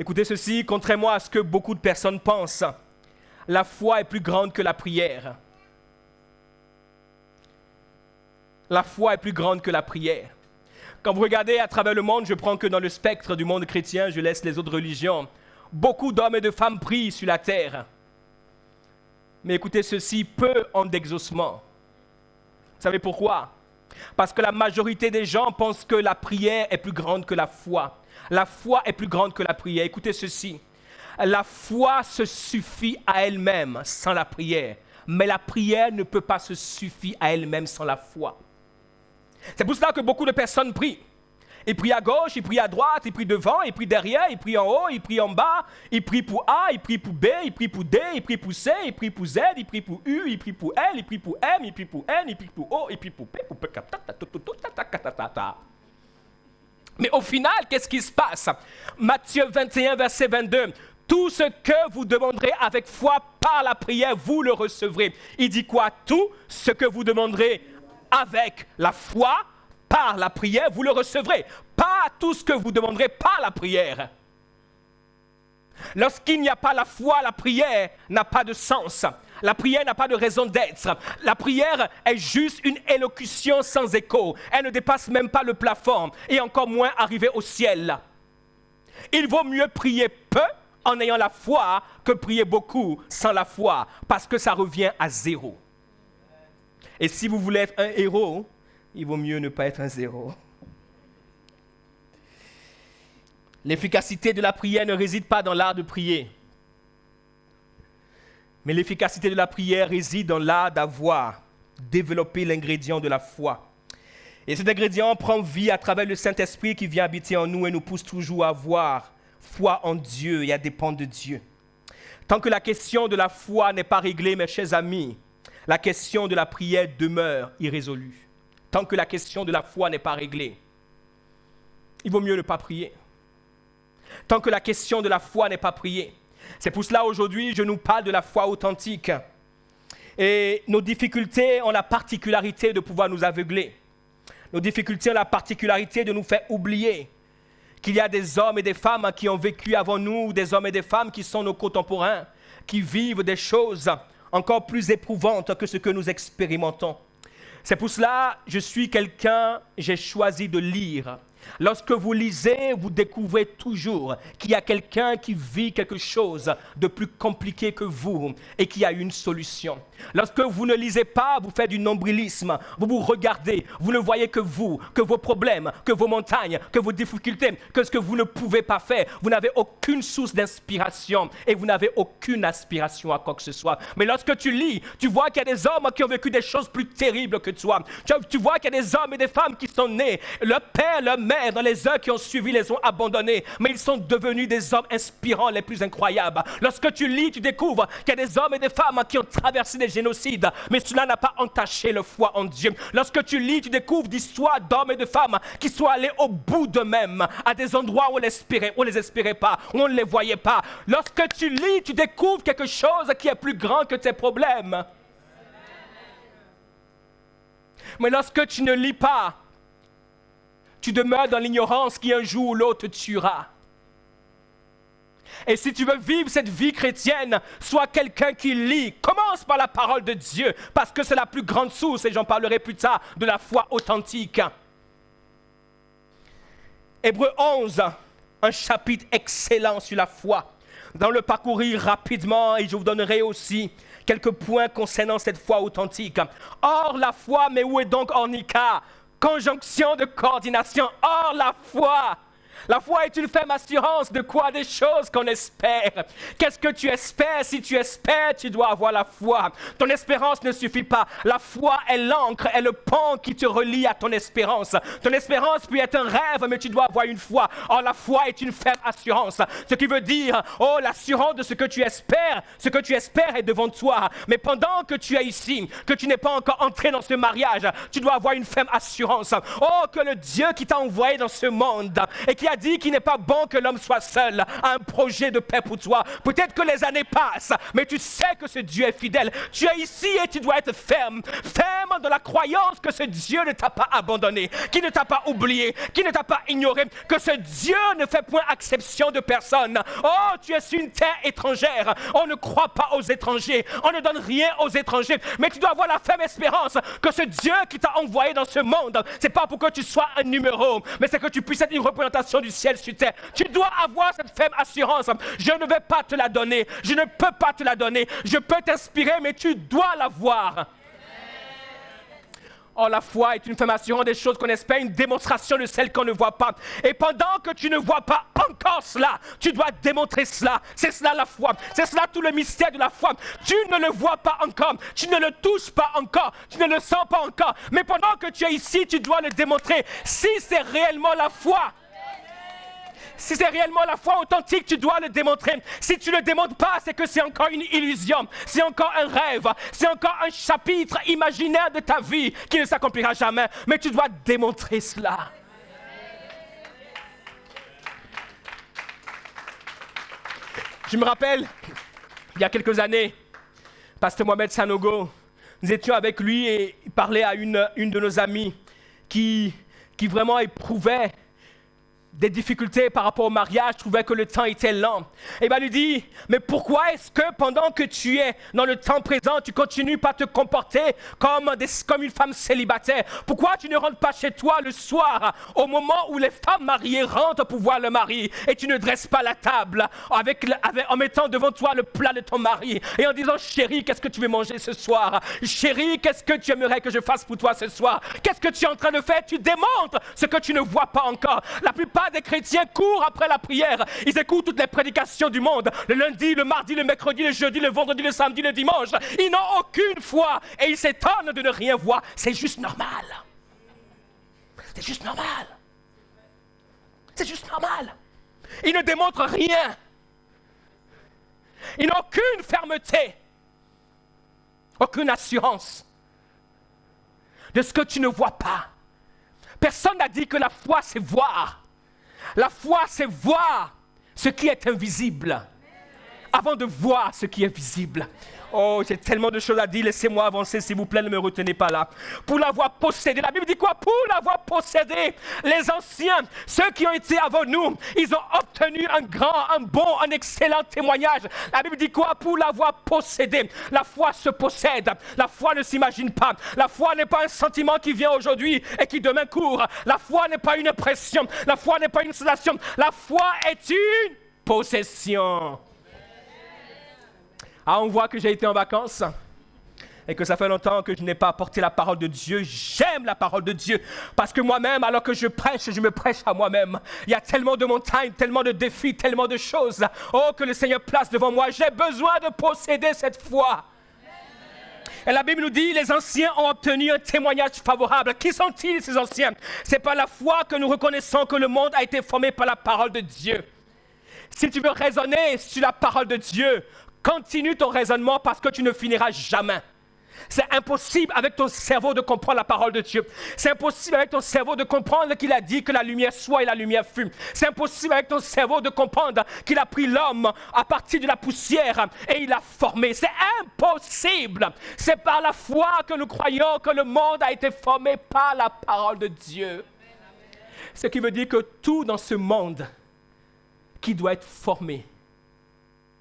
Écoutez ceci, contrairement à ce que beaucoup de personnes pensent, la foi est plus grande que la prière. La foi est plus grande que la prière. Quand vous regardez à travers le monde, je prends que dans le spectre du monde chrétien, je laisse les autres religions, beaucoup d'hommes et de femmes prient sur la terre. Mais écoutez ceci, peu ont d'exaucement. Vous savez pourquoi? Parce que la majorité des gens pensent que la prière est plus grande que la foi. La foi est plus grande que la prière. Écoutez ceci. La foi se suffit à elle-même sans la prière. Mais la prière ne peut pas se suffire à elle-même sans la foi. C'est pour cela que beaucoup de personnes prient. Ils prient à gauche, ils prient à droite, ils prient devant, ils prient derrière, ils prient en haut, ils prient en bas, ils prient pour A, ils prient pour B, ils prient pour D, ils prient pour C, ils prient pour Z, ils prient pour U, ils prient pour L, ils prient pour M, ils prient pour N, ils prient pour O, ils prient pour P, pour P, mais au final, qu'est-ce qui se passe? Matthieu 21, verset 22. Tout ce que vous demanderez avec foi par la prière, vous le recevrez. Il dit quoi? Tout ce que vous demanderez avec la foi par la prière, vous le recevrez. Pas tout ce que vous demanderez par la prière. Lorsqu'il n'y a pas la foi, la prière n'a pas de sens. La prière n'a pas de raison d'être. La prière est juste une élocution sans écho. Elle ne dépasse même pas le plafond et encore moins arriver au ciel. Il vaut mieux prier peu en ayant la foi que prier beaucoup sans la foi parce que ça revient à zéro. Et si vous voulez être un héros, il vaut mieux ne pas être un zéro. L'efficacité de la prière ne réside pas dans l'art de prier. Mais l'efficacité de la prière réside dans l'art d'avoir développé l'ingrédient de la foi. Et cet ingrédient prend vie à travers le Saint-Esprit qui vient habiter en nous et nous pousse toujours à avoir foi en Dieu et à dépendre de Dieu. Tant que la question de la foi n'est pas réglée, mes chers amis, la question de la prière demeure irrésolue. Tant que la question de la foi n'est pas réglée, il vaut mieux ne pas prier. Tant que la question de la foi n'est pas priée. C'est pour cela aujourd'hui, je nous parle de la foi authentique. Et nos difficultés ont la particularité de pouvoir nous aveugler. Nos difficultés ont la particularité de nous faire oublier qu'il y a des hommes et des femmes qui ont vécu avant nous, des hommes et des femmes qui sont nos contemporains, qui vivent des choses encore plus éprouvantes que ce que nous expérimentons. C'est pour cela, j'ai choisi de lire. Lorsque vous lisez, vous découvrez toujours qu'il y a quelqu'un qui vit quelque chose de plus compliqué que vous et qui a une solution. Lorsque vous ne lisez pas, vous faites du nombrilisme, vous vous regardez, vous ne voyez que vous, que vos problèmes, que vos montagnes, que vos difficultés, que ce que vous ne pouvez pas faire. Vous n'avez aucune source d'inspiration et vous n'avez aucune aspiration à quoi que ce soit. Mais lorsque tu lis, tu vois qu'il y a des hommes qui ont vécu des choses plus terribles que toi. Tu vois qu'il y a des hommes et des femmes qui sont nés, leur père, leur mère, dans les heures qui ont suivi, les ont abandonnés, mais ils sont devenus des hommes inspirants les plus incroyables. Lorsque tu lis, tu découvres qu'il y a des hommes et des femmes qui ont traversé des génocides, mais cela n'a pas entaché leur foi en Dieu. Lorsque tu lis, tu découvres d'histoires d'hommes et de femmes qui sont allés au bout d'eux-mêmes, à des endroits où on les espérait pas, où on ne les voyait pas. Lorsque tu lis, tu découvres quelque chose qui est plus grand que tes problèmes. Mais lorsque tu ne lis pas, tu demeures dans l'ignorance qui un jour ou l'autre te tuera. Et si tu veux vivre cette vie chrétienne, sois quelqu'un qui lit. Commence par la parole de Dieu, parce que c'est la plus grande source, et j'en parlerai plus tard, de la foi authentique. Hébreux 11, un chapitre excellent sur la foi. Dans le parcourir rapidement, et je vous donnerai aussi quelques points concernant cette foi authentique. Or la foi, mais où est donc ornica? Conjonction de coordination. Or la foi, La foi est une ferme assurance de quoi? Des choses qu'on espère. Qu'est-ce que tu espères? Si tu espères, tu dois avoir la foi. Ton espérance ne suffit pas. La foi est l'encre, est le pont qui te relie à ton espérance. Ton espérance peut être un rêve, mais tu dois avoir une foi. Or, la foi est une ferme assurance. Ce qui veut dire, oh, l'assurance de ce que tu espères est devant toi. Mais pendant que tu es ici, que tu n'es pas encore entré dans ce mariage, tu dois avoir une ferme assurance. Oh, que le Dieu qui t'a envoyé dans ce monde et qui a dit qu'il n'est pas bon que l'homme soit seul, a un projet de paix pour toi. Peut-être que les années passent, mais tu sais que ce Dieu est fidèle. Tu es ici et tu dois être ferme dans la croyance que ce Dieu ne t'a pas abandonné, qui ne t'a pas oublié, qui ne t'a pas ignoré, que ce Dieu ne fait point exception de personne. Oh, tu es sur une terre étrangère. On ne croit pas aux étrangers. On ne donne rien aux étrangers. Mais tu dois avoir la ferme espérance que ce Dieu qui t'a envoyé dans ce monde, c'est pas pour que tu sois un numéro, mais c'est que tu puisses être une représentation du ciel sur terre. Tu dois avoir cette ferme assurance. Je ne vais pas te la donner. Je ne peux pas te la donner. Je peux t'inspirer, mais tu dois l'avoir. Oh, la foi est une ferme assurance des choses qu'on espère, une démonstration de celles qu'on ne voit pas. Et pendant que tu ne vois pas encore cela, tu dois démontrer cela. C'est cela la foi. C'est cela tout le mystère de la foi. Tu ne le vois pas encore. Tu ne le touches pas encore. Tu ne le sens pas encore. Mais pendant que tu es ici, tu dois le démontrer. Si c'est réellement la foi, si c'est réellement la foi authentique, tu dois le démontrer. Si tu ne le démontres pas, c'est que c'est encore une illusion. C'est encore un rêve. C'est encore un chapitre imaginaire de ta vie qui ne s'accomplira jamais. Mais tu dois démontrer cela. Je me rappelle, il y a quelques années, Pasteur Mohamed Sanogo, nous étions avec lui et il parlait à une de nos amies qui vraiment éprouvait des difficultés par rapport au mariage, trouvait que le temps était lent. Et il lui dit, mais pourquoi est-ce que pendant que tu es dans le temps présent, tu continues pas te comporter comme une femme célibataire? Pourquoi tu ne rentres pas chez toi le soir, au moment où les femmes mariées rentrent pour voir le mari, et tu ne dresses pas la table en mettant devant toi le plat de ton mari, et en disant, chérie, qu'est-ce que tu veux manger ce soir? Chérie, qu'est-ce que tu aimerais que je fasse pour toi ce soir? Qu'est-ce que tu es en train de faire? Tu démontres ce que tu ne vois pas encore. La plupart des chrétiens courent après la prière. Ils écoutent toutes les prédications du monde. Le lundi, le mardi, le mercredi, le jeudi, le vendredi, le samedi, le dimanche. Ils n'ont aucune foi et ils s'étonnent de ne rien voir. C'est juste normal. C'est juste normal. C'est juste normal. Ils ne démontrent rien. Ils n'ont aucune fermeté. Aucune assurance de ce que tu ne vois pas. Personne n'a dit que la foi, c'est voir. La foi, c'est voir ce qui est invisible avant de voir ce qui est visible. Oh, j'ai tellement de choses à dire. Laissez-moi avancer, s'il vous plaît, ne me retenez pas là. Pour l'avoir possédé, la Bible dit quoi? Pour l'avoir possédé, les anciens, ceux qui ont été avant nous, ils ont obtenu un grand, un bon, un excellent témoignage. La Bible dit quoi? Pour l'avoir possédé. La foi se possède. La foi ne s'imagine pas. La foi n'est pas un sentiment qui vient aujourd'hui et qui demain court. La foi n'est pas une impression. La foi n'est pas une sensation. La foi est une possession. Ah, on voit que j'ai été en vacances et que ça fait longtemps que je n'ai pas apporté la parole de Dieu. J'aime la parole de Dieu parce que moi-même, alors que je me prêche à moi-même. Il y a tellement de montagnes, tellement de défis, tellement de choses. Oh, que le Seigneur place devant moi. J'ai besoin de posséder cette foi. Et la Bible nous dit, les anciens ont obtenu un témoignage favorable. Qui sont-ils, ces anciens? C'est par la foi que nous reconnaissons que le monde a été formé par la parole de Dieu. Si tu veux raisonner sur la parole de Dieu, continue ton raisonnement parce que tu ne finiras jamais. C'est impossible avec ton cerveau de comprendre la parole de Dieu. C'est impossible avec ton cerveau de comprendre qu'il a dit que la lumière soit et la lumière fut. C'est impossible avec ton cerveau de comprendre qu'il a pris l'homme à partir de la poussière et il l'a formé. C'est impossible. C'est par la foi que nous croyons que le monde a été formé par la parole de Dieu. Ce qui veut dire que tout dans ce monde qui doit être formé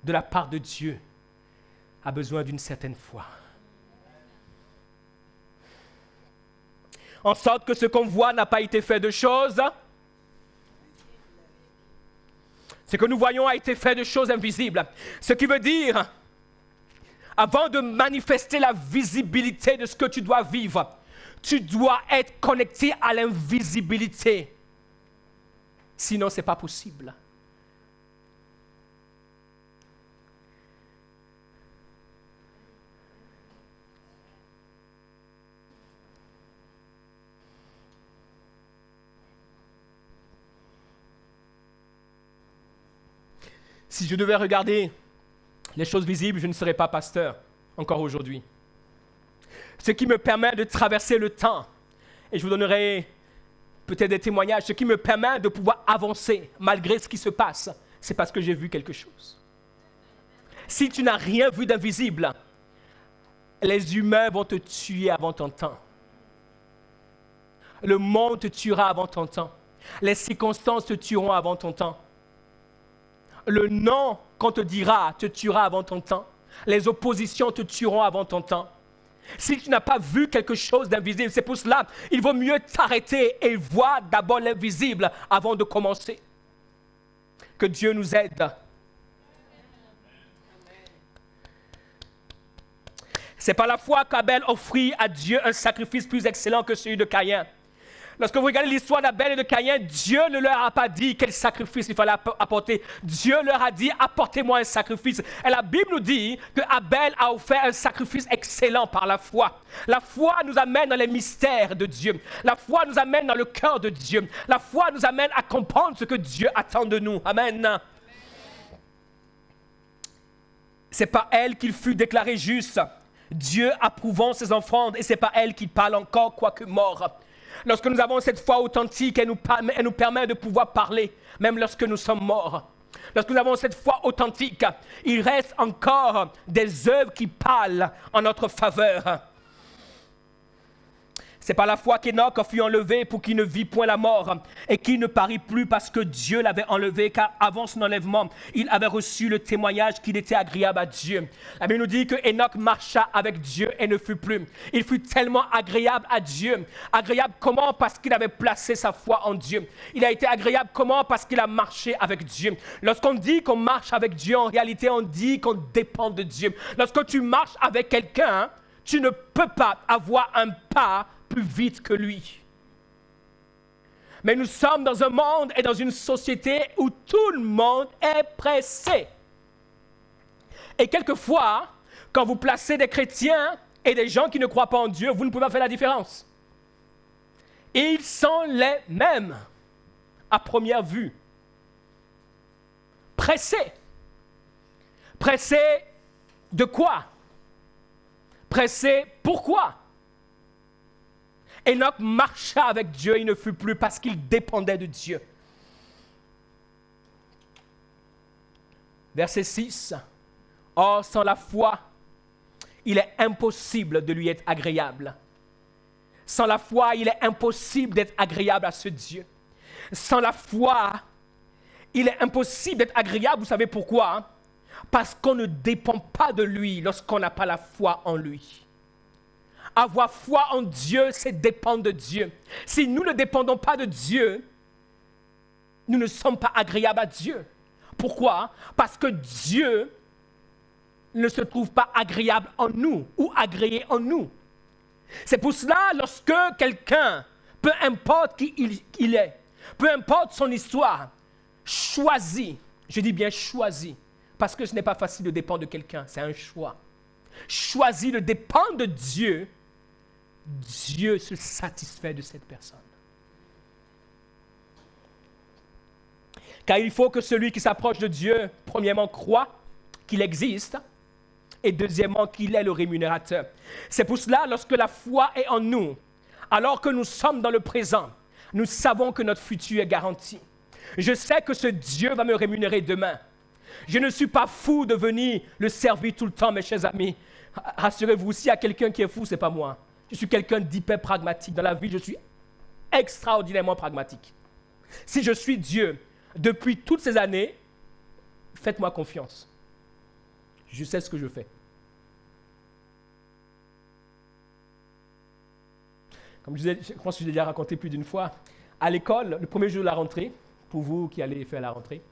de la part de Dieu a besoin d'une certaine foi. En sorte que ce qu'on voit n'a pas été fait de choses. Ce que nous voyons a été fait de choses invisibles. Ce qui veut dire, avant de manifester la visibilité de ce que tu dois vivre, tu dois être connecté à l'invisibilité. Sinon, ce n'est pas possible. Si je devais regarder les choses visibles, je ne serais pas pasteur encore aujourd'hui. Ce qui me permet de traverser le temps, et je vous donnerai peut-être des témoignages, ce qui me permet de pouvoir avancer malgré ce qui se passe, c'est parce que j'ai vu quelque chose. Si tu n'as rien vu d'invisible, les humains vont te tuer avant ton temps. Le monde te tuera avant ton temps. Les circonstances te tueront avant ton temps. Le non qu'on te dira te tuera avant ton temps. Les oppositions te tueront avant ton temps. Si tu n'as pas vu quelque chose d'invisible, c'est pour cela qu'il vaut mieux t'arrêter et voir d'abord l'invisible avant de commencer. Que Dieu nous aide. C'est par la foi qu'Abel offrit à Dieu un sacrifice plus excellent que celui de Caïn. Lorsque vous regardez l'histoire d'Abel et de Caïn, Dieu ne leur a pas dit quel sacrifice il fallait apporter. Dieu leur a dit, apportez-moi un sacrifice. Et la Bible nous dit que Abel a offert un sacrifice excellent par la foi. La foi nous amène dans les mystères de Dieu. La foi nous amène dans le cœur de Dieu. La foi nous amène à comprendre ce que Dieu attend de nous. Amen. C'est par elle qu'il fut déclaré juste. Dieu approuvant ses offrandes, et c'est pas elle qui parle encore, quoique mort. Lorsque nous avons cette foi authentique, elle nous permet de pouvoir parler, même lorsque nous sommes morts. Lorsque nous avons cette foi authentique, il reste encore des œuvres qui parlent en notre faveur. C'est par la foi qu'Enoch fut enlevé pour qu'il ne vit point la mort et qu'il ne parut plus parce que Dieu l'avait enlevé, car avant son enlèvement, il avait reçu le témoignage qu'il était agréable à Dieu. La Bible nous dit que Enoch marcha avec Dieu et ne fut plus. Il fut tellement agréable à Dieu. Agréable comment? Parce qu'il avait placé sa foi en Dieu. Il a été agréable comment? Parce qu'il a marché avec Dieu. Lorsqu'on dit qu'on marche avec Dieu, en réalité, on dit qu'on dépend de Dieu. Lorsque tu marches avec quelqu'un, tu ne peux pas avoir un pas plus vite que lui. Mais nous sommes dans un monde et dans une société où tout le monde est pressé. Et quelquefois, quand vous placez des chrétiens et des gens qui ne croient pas en Dieu, vous ne pouvez pas faire la différence. Ils sont les mêmes à première vue. Pressés. Pressés de quoi? Pressés pourquoi? Enoch marcha avec Dieu, il ne fut plus parce qu'il dépendait de Dieu. Verset 6. Or, sans la foi, il est impossible de lui être agréable. Sans la foi, il est impossible d'être agréable à ce Dieu. Sans la foi, il est impossible d'être agréable. Vous savez pourquoi? Parce qu'on ne dépend pas de lui lorsqu'on n'a pas la foi en lui. Avoir foi en Dieu, c'est dépendre de Dieu. Si nous ne dépendons pas de Dieu, nous ne sommes pas agréables à Dieu. Pourquoi? Parce que Dieu ne se trouve pas agréable en nous ou agréé en nous. C'est pour cela, lorsque quelqu'un, peu importe qui il est, peu importe son histoire, choisit, je dis bien choisit, parce que ce n'est pas facile de dépendre de quelqu'un, c'est un choix. Choisit de dépendre de Dieu, Dieu se satisfait de cette personne. Car il faut que celui qui s'approche de Dieu, premièrement, croit qu'il existe, et deuxièmement, qu'il est le rémunérateur. C'est pour cela, lorsque la foi est en nous, alors que nous sommes dans le présent, nous savons que notre futur est garanti. Je sais que ce Dieu va me rémunérer demain. Je ne suis pas fou de venir le servir tout le temps, mes chers amis. Rassurez-vous, s'il y a quelqu'un qui est fou, ce n'est pas moi. Je suis quelqu'un d'hyper pragmatique. Dans la vie, je suis extraordinairement pragmatique. Si je suis Dieu depuis toutes ces années, faites-moi confiance. Je sais ce que je fais. Comme je pense que je l'ai déjà raconté plus d'une fois, à l'école, le premier jour de la rentrée, pour vous qui allez faire la rentrée,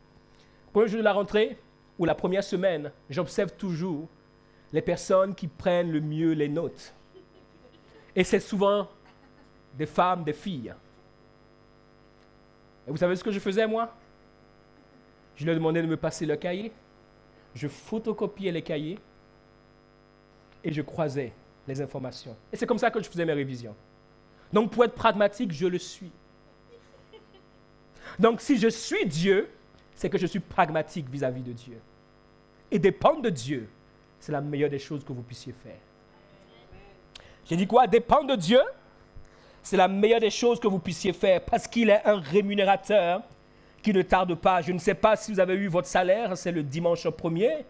le premier jour de la rentrée ou la première semaine, j'observe toujours les personnes qui prennent le mieux les notes. Et c'est souvent des femmes, des filles. Et vous savez ce que je faisais, moi? Je leur demandais de me passer le cahier. Je photocopiais les cahiers et je croisais les informations. Et c'est comme ça que je faisais mes révisions. Donc, pour être pragmatique, je le suis. Donc, si je suis Dieu, c'est que je suis pragmatique vis-à-vis de Dieu. Et dépendre de Dieu, c'est la meilleure des choses que vous puissiez faire. J'ai dit quoi? Dépendre de Dieu, c'est la meilleure des choses que vous puissiez faire parce qu'il est un rémunérateur qui ne tarde pas. Je ne sais pas si vous avez eu votre salaire, c'est le dimanche 1er.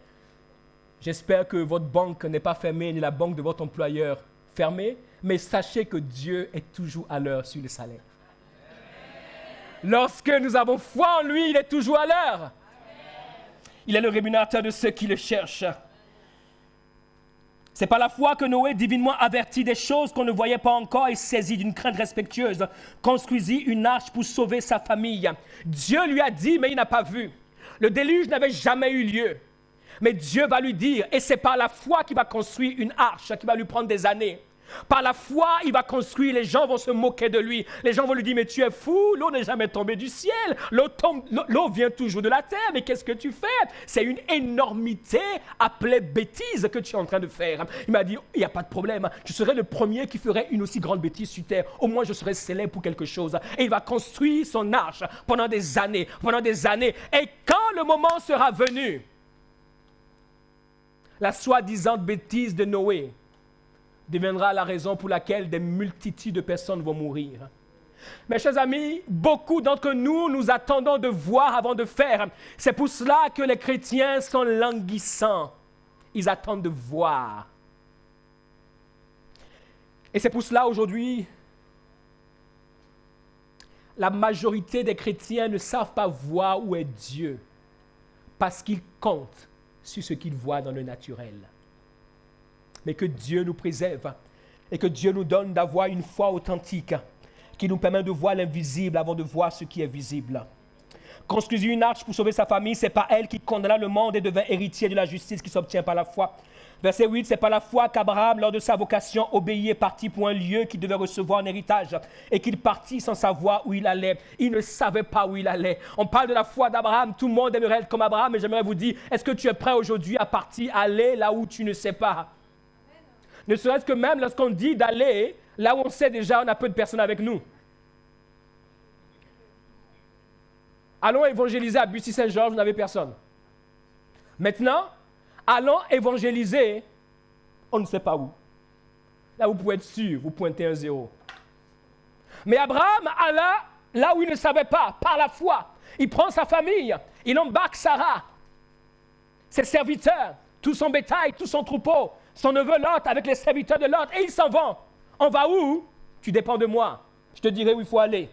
J'espère que votre banque n'est pas fermée, ni la banque de votre employeur fermée, mais sachez que Dieu est toujours à l'heure sur le salaire. Lorsque nous avons foi en lui, il est toujours à l'heure. Il est le rémunérateur de ceux qui le cherchent. C'est par la foi que Noé, divinement averti des choses qu'on ne voyait pas encore et saisi d'une crainte respectueuse, construisit une arche pour sauver sa famille. Dieu lui a dit, mais il n'a pas vu. Le déluge n'avait jamais eu lieu. Mais Dieu va lui dire, et c'est par la foi qu'il va construire une arche qui va lui prendre des années. Par la foi, il va construire, les gens vont se moquer de lui. Les gens vont lui dire, mais tu es fou, l'eau n'est jamais tombée du ciel. L'eau vient toujours de la terre, mais qu'est-ce que tu fais? C'est une énormité appelée bêtise que tu es en train de faire. Il m'a dit, il n'y a pas de problème, je serai le premier qui ferait une aussi grande bêtise sur terre. Au moins, je serai célèbre pour quelque chose. Et il va construire son arche pendant des années. Et quand le moment sera venu, la soi-disant bêtise de Noé deviendra la raison pour laquelle des multitudes de personnes vont mourir. Mes chers amis, beaucoup d'entre nous, nous attendons de voir avant de faire. C'est pour cela que les chrétiens sont languissants. Ils attendent de voir. Et c'est pour cela aujourd'hui, la majorité des chrétiens ne savent pas voir où est Dieu parce qu'ils comptent sur ce qu'ils voient dans le naturel. Mais que Dieu nous préserve et que Dieu nous donne d'avoir une foi authentique qui nous permet de voir l'invisible avant de voir ce qui est visible. Construire une arche pour sauver sa famille, c'est pas elle qui condamna le monde et devint héritier de la justice qui s'obtient par la foi. Verset 8, c'est par la foi qu'Abraham, lors de sa vocation, obéit et partit pour un lieu qu'il devait recevoir en héritage et qu'il partit sans savoir où il allait. Il ne savait pas où il allait. On parle de la foi d'Abraham. Tout le monde aimerait être comme Abraham, mais j'aimerais vous dire, est-ce que tu es prêt aujourd'hui à partir, aller là où tu ne sais pas? Ne serait-ce que même lorsqu'on dit d'aller, là où on sait déjà, on a peu de personnes avec nous. Allons évangéliser à Bussy-Saint-Georges, vous n'avez personne. Maintenant, allons évangéliser, on ne sait pas où. Là, vous pouvez être sûr, vous pointez un 0. Mais Abraham alla là où il ne savait pas, par la foi. Il prend sa famille, il embarque Sarah, ses serviteurs, tout son bétail, tout son troupeau, son neveu Lot avec les serviteurs de Lot, et ils s'en vont. On va où? Tu dépends de moi. Je te dirai où il faut aller.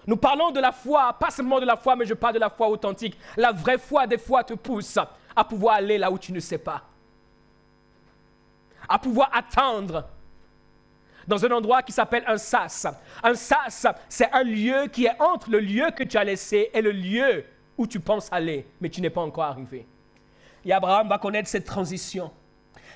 Nous parlons de la foi, pas seulement de la foi, mais je parle de la foi authentique. La vraie foi, des fois, te pousse à pouvoir aller là où tu ne sais pas. À pouvoir attendre dans un endroit qui s'appelle un sas. Un sas, c'est un lieu qui est entre le lieu que tu as laissé et le lieu où tu penses aller, mais tu n'es pas encore arrivé. Et Abraham va connaître cette transition.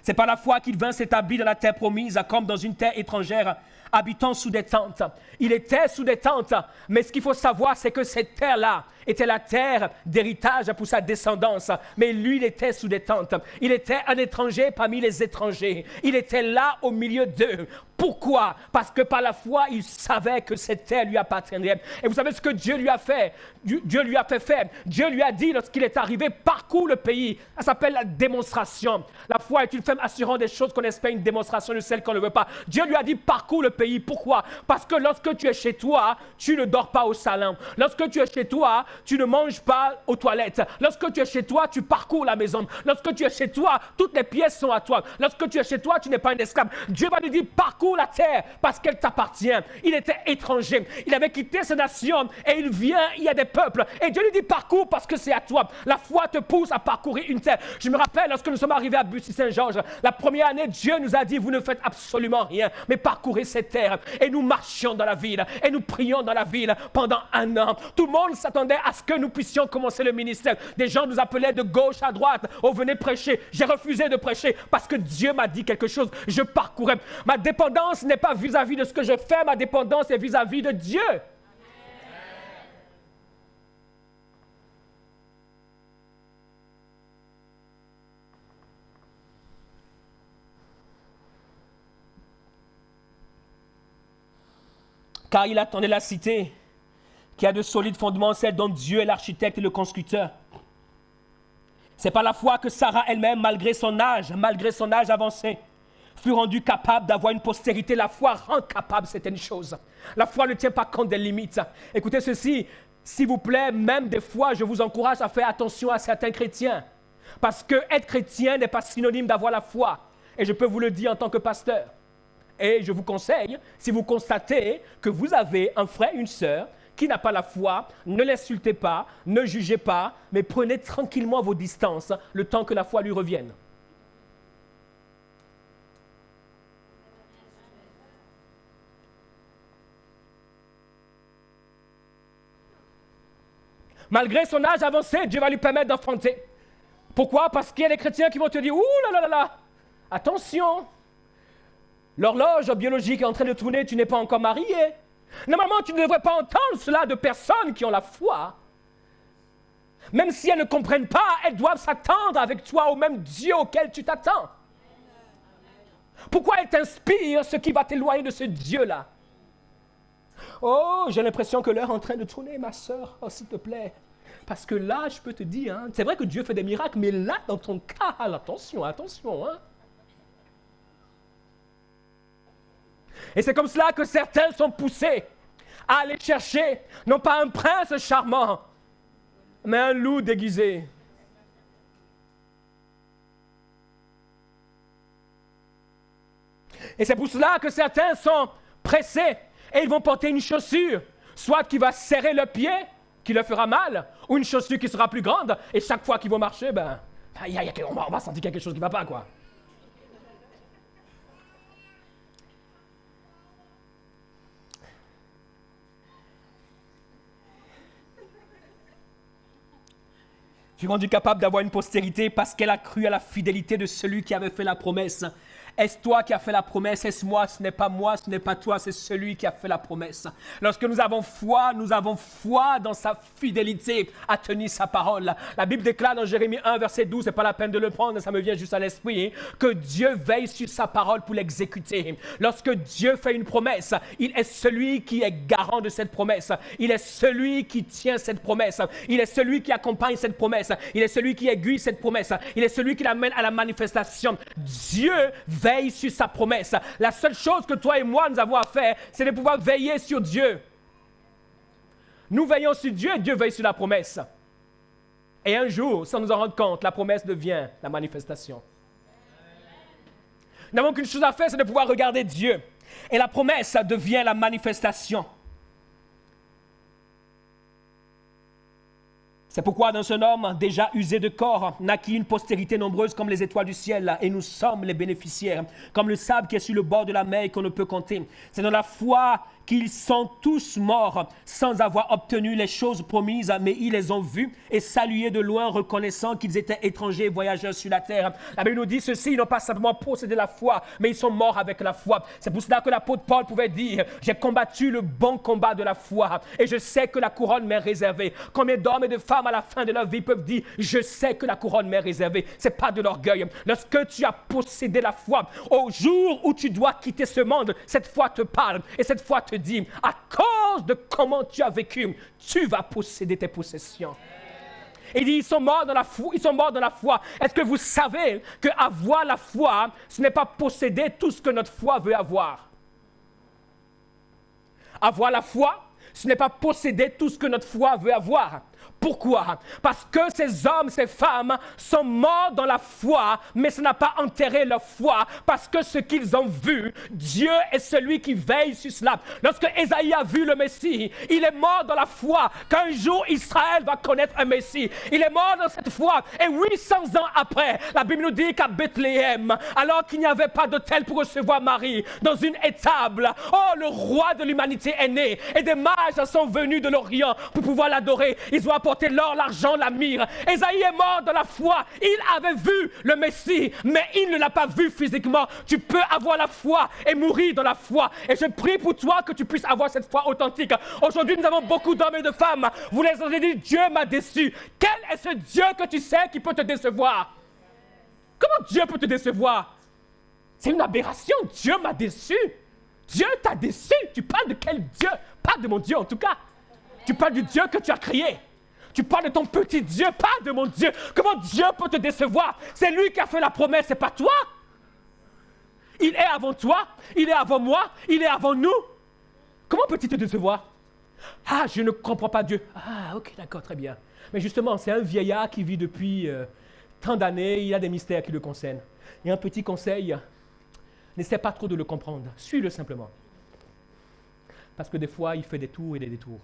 C'est par la foi qu'il vint s'établir dans la terre promise, comme dans une terre étrangère, habitant sous des tentes. Il était sous des tentes, mais ce qu'il faut savoir, c'est que cette terre-là était la terre d'héritage pour sa descendance. Mais lui, il était sous des tentes. Il était un étranger parmi les étrangers. Il était là au milieu d'eux. Pourquoi? Parce que par la foi, il savait que cette terre lui appartiendrait. Et vous savez ce que Dieu lui a fait? Dieu lui a fait faire. Dieu lui a dit, lorsqu'il est arrivé, parcours le pays. Ça s'appelle la démonstration. La foi est une femme assurant des choses qu'on espère, une démonstration de celles qu'on ne veut pas. Dieu lui a dit, parcours le pays. Pourquoi? Parce que lorsque tu es chez toi, tu ne dors pas au salon. Lorsque tu es chez toi, tu ne manges pas aux toilettes. Lorsque tu es chez toi, tu parcours la maison. Lorsque tu es chez toi, toutes les pièces sont à toi. Lorsque tu es chez toi, tu n'es pas un esclave. Dieu va lui dire, parcours la terre parce qu'elle t'appartient. Il était étranger. Il avait quitté sa nation et il vient, il y a des peuples. Et Dieu lui dit, parcours parce que c'est à toi. La foi te pousse à parcourir une terre. Je me rappelle, lorsque nous sommes arrivés à Bussy-Saint-Georges, la première année, Dieu nous a dit, vous ne faites absolument rien, mais parcourez cette terre. Et nous marchions dans la ville. Et nous prions dans la ville pendant 1 an. Tout le monde s'attendait à ce que nous puissions commencer le ministère. Des gens nous appelaient de gauche à droite. Oh, venez prêcher. J'ai refusé de prêcher parce que Dieu m'a dit quelque chose. Je parcourais. Ma dépendance n'est pas vis-à-vis de ce que je fais. Ma dépendance est vis-à-vis de Dieu. Car il attendait la cité qui a de solides fondements, celle dont Dieu est l'architecte et le constructeur. C'est par la foi que Sarah elle-même, malgré son âge avancé, fut rendue capable d'avoir une postérité. La foi rend capable certaines choses. La foi ne tient pas compte des limites. Écoutez ceci, s'il vous plaît, même des fois, je vous encourage à faire attention à certains chrétiens. Parce que être chrétien n'est pas synonyme d'avoir la foi. Et je peux vous le dire en tant que pasteur. Et je vous conseille, si vous constatez que vous avez un frère, une sœur, qui n'a pas la foi, ne l'insultez pas, ne jugez pas, mais prenez tranquillement vos distances le temps que la foi lui revienne. Malgré son âge avancé, Dieu va lui permettre d'enfanter. Pourquoi? Parce qu'il y a des chrétiens qui vont te dire « Ouh là là là là, attention, l'horloge biologique est en train de tourner, tu n'es pas encore marié. » Normalement, tu ne devrais pas entendre cela de personnes qui ont la foi. Même si elles ne comprennent pas, elles doivent s'attendre avec toi au même Dieu auquel tu t'attends. Pourquoi elles t'inspirent ce qui va t'éloigner de ce Dieu-là? Oh, j'ai l'impression que l'heure est en train de tourner, ma sœur. Oh, s'il te plaît. Parce que là, je peux te dire, hein, c'est vrai que Dieu fait des miracles, mais là, dans ton cas, attention, attention, hein. Et c'est comme cela que certains sont poussés à aller chercher, non pas un prince charmant, mais un loup déguisé. Et c'est pour cela que certains sont pressés et ils vont porter une chaussure, soit qui va serrer le pied, qui leur fera mal, ou une chaussure qui sera plus grande, et chaque fois qu'ils vont marcher, on va sentir quelque chose qui ne va pas, quoi. Fut rendue capable d'avoir une postérité parce qu'elle a cru à la fidélité de celui qui avait fait la promesse. Est-ce toi qui as fait la promesse? Est-ce moi? Ce n'est pas moi, ce n'est pas toi, c'est celui qui a fait la promesse. Lorsque nous avons foi dans sa fidélité à tenir sa parole. La Bible déclare dans Jérémie 1, verset 12, c'est pas la peine de le prendre, ça me vient juste à l'esprit, hein, que Dieu veille sur sa parole pour l'exécuter. Lorsque Dieu fait une promesse, il est celui qui est garant de cette promesse. Il est celui qui tient cette promesse. Il est celui qui accompagne cette promesse. Il est celui qui aiguille cette promesse. Il est celui qui l'amène à la manifestation. Dieu veille sur sa promesse. La seule chose que toi et moi nous avons à faire, c'est de pouvoir veiller sur Dieu. Nous veillons sur Dieu et Dieu veille sur la promesse. Et un jour, sans nous en rendre compte, la promesse devient la manifestation. Nous n'avons qu'une chose à faire, c'est de pouvoir regarder Dieu. Et la promesse devient la manifestation. C'est pourquoi dans un homme déjà usé de corps naquit une postérité nombreuse comme les étoiles du ciel, et nous sommes les bénéficiaires, comme le sable qui est sur le bord de la mer et qu'on ne peut compter. C'est dans la foi qu'ils sont tous morts sans avoir obtenu les choses promises, mais ils les ont vues et saluées de loin, reconnaissant qu'ils étaient étrangers et voyageurs sur la terre. La Bible nous dit ceci, ils n'ont pas simplement possédé la foi, mais ils sont morts avec la foi. C'est pour cela que l'apôtre Paul pouvait dire « J'ai combattu le bon combat de la foi et je sais que la couronne m'est réservée. » Combien d'hommes et de femmes à la fin de leur vie peuvent dire « Je sais que la couronne m'est réservée. » Ce n'est pas de l'orgueil. Lorsque tu as possédé la foi, au jour où tu dois quitter ce monde, cette foi te parle et cette foi te dit, à cause de comment tu as vécu, tu vas posséder tes possessions. Il dit, ils sont morts dans la foi. Est-ce que vous savez qu'avoir la foi, ce n'est pas posséder tout ce que notre foi veut avoir? Avoir la foi, ce n'est pas posséder tout ce que notre foi veut avoir. Pourquoi? Parce que ces hommes, ces femmes sont morts dans la foi, mais ça n'a pas enterré leur foi, parce que ce qu'ils ont vu, Dieu est celui qui veille sur cela. Lorsque Ésaïe a vu le Messie, il est mort dans la foi qu'un jour Israël va connaître un Messie. Il est mort dans cette foi, et 800 ans après, la Bible nous dit qu'à Bethléem, alors qu'il n'y avait pas d'autel pour recevoir Marie, dans une étable, oh, le roi de l'humanité est né, et des mages sont venus de l'Orient pour pouvoir l'adorer. Ils ont ont apporté l'or, l'argent, la myrrhe. Ésaïe est mort dans la foi. Il avait vu le Messie, mais il ne l'a pas vu physiquement. Tu peux avoir la foi et mourir dans la foi. Et je prie pour toi que tu puisses avoir cette foi authentique. Aujourd'hui, nous avons beaucoup d'hommes et de femmes. Vous les avez dit, Dieu m'a déçu. Quel est ce Dieu que tu sais qui peut te décevoir? Comment Dieu peut te décevoir? C'est une aberration. Dieu m'a déçu. Dieu t'a déçu. Tu parles de quel Dieu? Pas de mon Dieu en tout cas. Tu parles du Dieu que tu as créé. Tu parles de ton petit Dieu, pas de mon Dieu. Comment Dieu peut te décevoir? C'est lui qui a fait la promesse, c'est pas toi. Il est avant toi, il est avant moi, il est avant nous. Comment peut-il te décevoir? Ah, je ne comprends pas Dieu. Ah, ok, d'accord, très bien. Mais justement, c'est un vieillard qui vit depuis tant d'années, il a des mystères qui le concernent. Et un petit conseil, n'essaie pas trop de le comprendre, suis-le simplement. Parce que des fois, il fait des tours et des détours.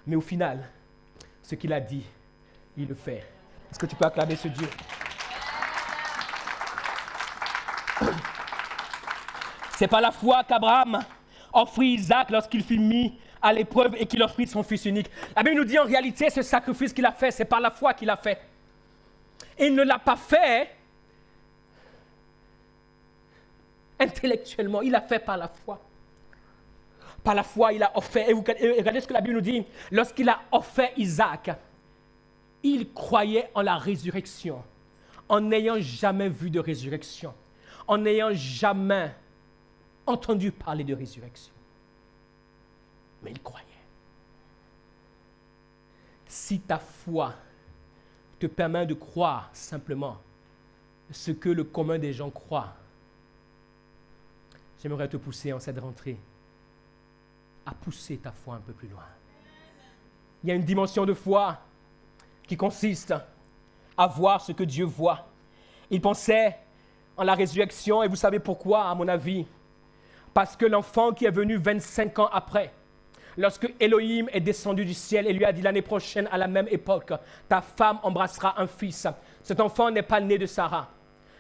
Mais au final, ce qu'il a dit, il le fait. Est-ce que tu peux acclamer ce Dieu? C'est par la foi qu'Abraham offrit Isaac lorsqu'il fut mis à l'épreuve et qu'il offrit son fils unique. La Bible nous dit en réalité, ce sacrifice qu'il a fait, c'est par la foi qu'il a fait. Et il ne l'a pas fait intellectuellement, il l'a fait par la foi. Par la foi, il a offert. Et regardez ce que la Bible nous dit. Lorsqu'il a offert Isaac, il croyait en la résurrection, en n'ayant jamais vu de résurrection, en n'ayant jamais entendu parler de résurrection. Mais il croyait. Si ta foi te permet de croire simplement ce que le commun des gens croient, j'aimerais te pousser en cette rentrée à pousser ta foi un peu plus loin. Il y a une dimension de foi qui consiste à voir ce que Dieu voit. Il pensait en la résurrection, et vous savez pourquoi, à mon avis? Parce que l'enfant qui est venu 25 ans après, lorsque Elohim est descendu du ciel et lui a dit l'année prochaine, à la même époque, ta femme embrassera un fils. Cet enfant n'est pas né de Sarah.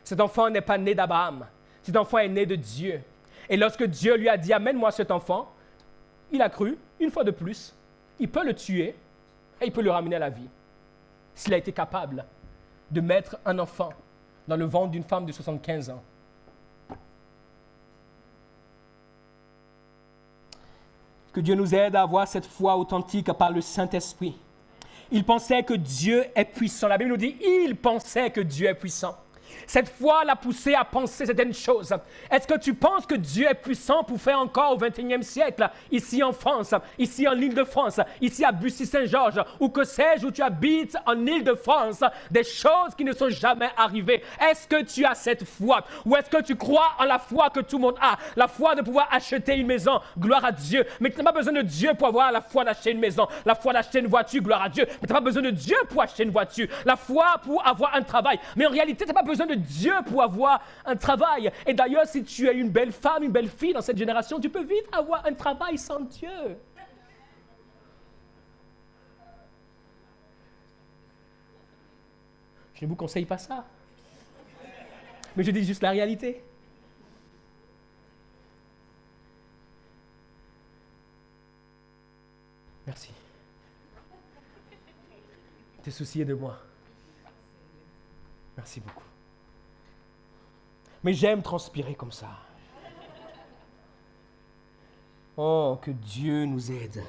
Cet enfant n'est pas né d'Abraham. Cet enfant est né de Dieu. Et lorsque Dieu lui a dit, amène-moi cet enfant, il a cru, une fois de plus, il peut le tuer et il peut le ramener à la vie. S'il a été capable de mettre un enfant dans le ventre d'une femme de 75 ans. Que Dieu nous aide à avoir cette foi authentique par le Saint-Esprit. Il pensait que Dieu est puissant. La Bible nous dit, il pensait que Dieu est puissant. Cette foi l'a poussé à penser certaines choses. Est-ce que tu penses que Dieu est puissant pour faire encore au XXIe siècle, ici en France, ici en Île-de-France, ici à Bussy-Saint-Georges, ou que sais-je, où tu habites en Île-de-France, des choses qui ne sont jamais arrivées? Est-ce que tu as cette foi? Ou est-ce que tu crois en la foi que tout le monde a? La foi de pouvoir acheter une maison, gloire à Dieu. Mais tu n'as pas besoin de Dieu pour avoir la foi d'acheter une maison, la foi d'acheter une voiture, gloire à Dieu. Mais tu n'as pas besoin de Dieu pour acheter une voiture, la foi pour avoir un travail. Mais en réalité, tu n'as pas besoin de Dieu pour avoir un travail. Et d'ailleurs, si tu es une belle femme, une belle fille dans cette génération, tu peux vite avoir un travail sans Dieu. Je ne vous conseille pas ça. Mais je dis juste la réalité. Merci. T'es soucié de moi. Merci beaucoup. Mais j'aime transpirer comme ça. Oh, que Dieu nous aide.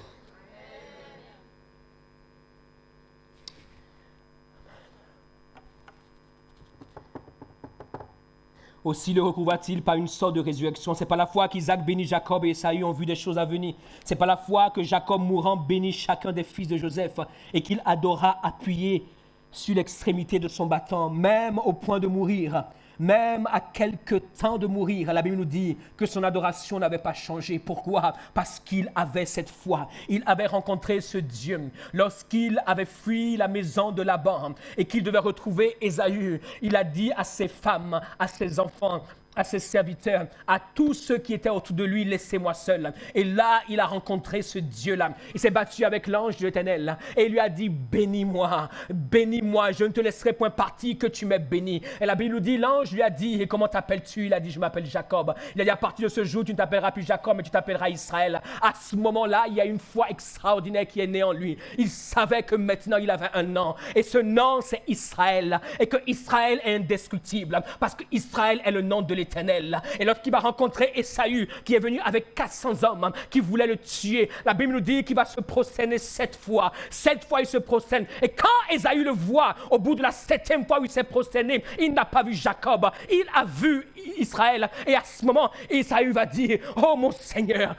Aussi le recouvra-t-il par une sorte de résurrection. C'est par la foi qu'Isaac bénit Jacob et Esaü ont vu des choses à venir. C'est par la foi que Jacob mourant bénit chacun des fils de Joseph et qu'il adora appuyé sur l'extrémité de son bâton, même au point de mourir. Même à quelque temps de mourir, la Bible nous dit que son adoration n'avait pas changé. Pourquoi? Parce qu'il avait cette foi. Il avait rencontré ce Dieu. Lorsqu'il avait fui la maison de Laban et qu'il devait retrouver Ésaü, il a dit à ses femmes, à ses enfants, à ses serviteurs, à tous ceux qui étaient autour de lui, laissez-moi seul. Et là, il a rencontré ce Dieu-là. Il s'est battu avec l'ange de l'Éternel et il lui a dit, bénis-moi, bénis-moi, je ne te laisserai point partir que tu m'aies béni. Et la Bible nous dit, l'ange lui a dit, et comment t'appelles-tu? Il a dit, je m'appelle Jacob. Il a dit, à partir de ce jour, tu ne t'appelleras plus Jacob, mais tu t'appelleras Israël. À ce moment-là, il y a une foi extraordinaire qui est née en lui. Il savait que maintenant, il avait un nom. Et ce nom, c'est Israël. Et que Israël est indescriptible. Parce que Israël est le nom de l'Éternel. Et lorsqu'il va rencontrer Ésaü, qui est venu avec 400 hommes qui voulaient le tuer, la Bible nous dit qu'il va se prosterner 7 fois. 7 fois, il se prosterne. Et quand Ésaü le voit, au bout de la 7e fois où il s'est prosterné, il n'a pas vu Jacob, il a vu Israël. Et à ce moment, Ésaü va dire, oh mon Seigneur,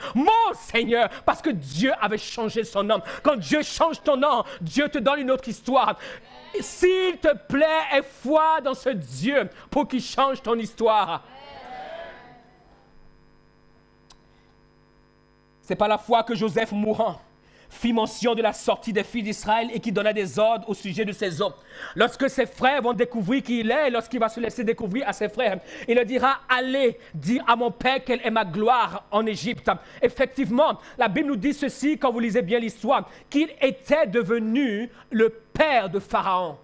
parce que Dieu avait changé son nom. Quand Dieu change ton nom, Dieu te donne une autre histoire. S'il te plaît, aie foi dans ce Dieu pour qu'il change ton histoire. C'est par la foi que Joseph, mourant, fit mention de la sortie des filles d'Israël et qui donna des ordres au sujet de ses hommes. Lorsque ses frères vont découvrir qui il est, lorsqu'il va se laisser découvrir à ses frères, il leur dira, allez dire à mon père quelle est ma gloire en Égypte. Effectivement, la Bible nous dit ceci, quand vous lisez bien l'histoire, qu'il était devenu le père de Pharaon.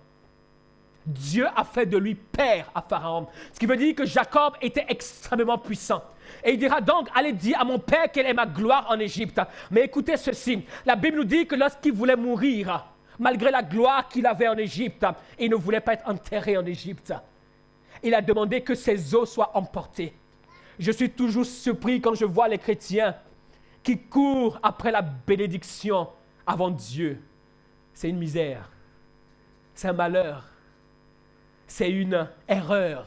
Dieu a fait de lui père à Pharaon. Ce qui veut dire que Jacob était extrêmement puissant. Et il dira donc, allez dire à mon père quelle est ma gloire en Égypte. Mais écoutez ceci, la Bible nous dit que lorsqu'il voulait mourir, malgré la gloire qu'il avait en Égypte, il ne voulait pas être enterré en Égypte. Il a demandé que ses os soient emportés. Je suis toujours surpris quand je vois les chrétiens qui courent après la bénédiction avant Dieu. C'est une misère, c'est un malheur, c'est une erreur.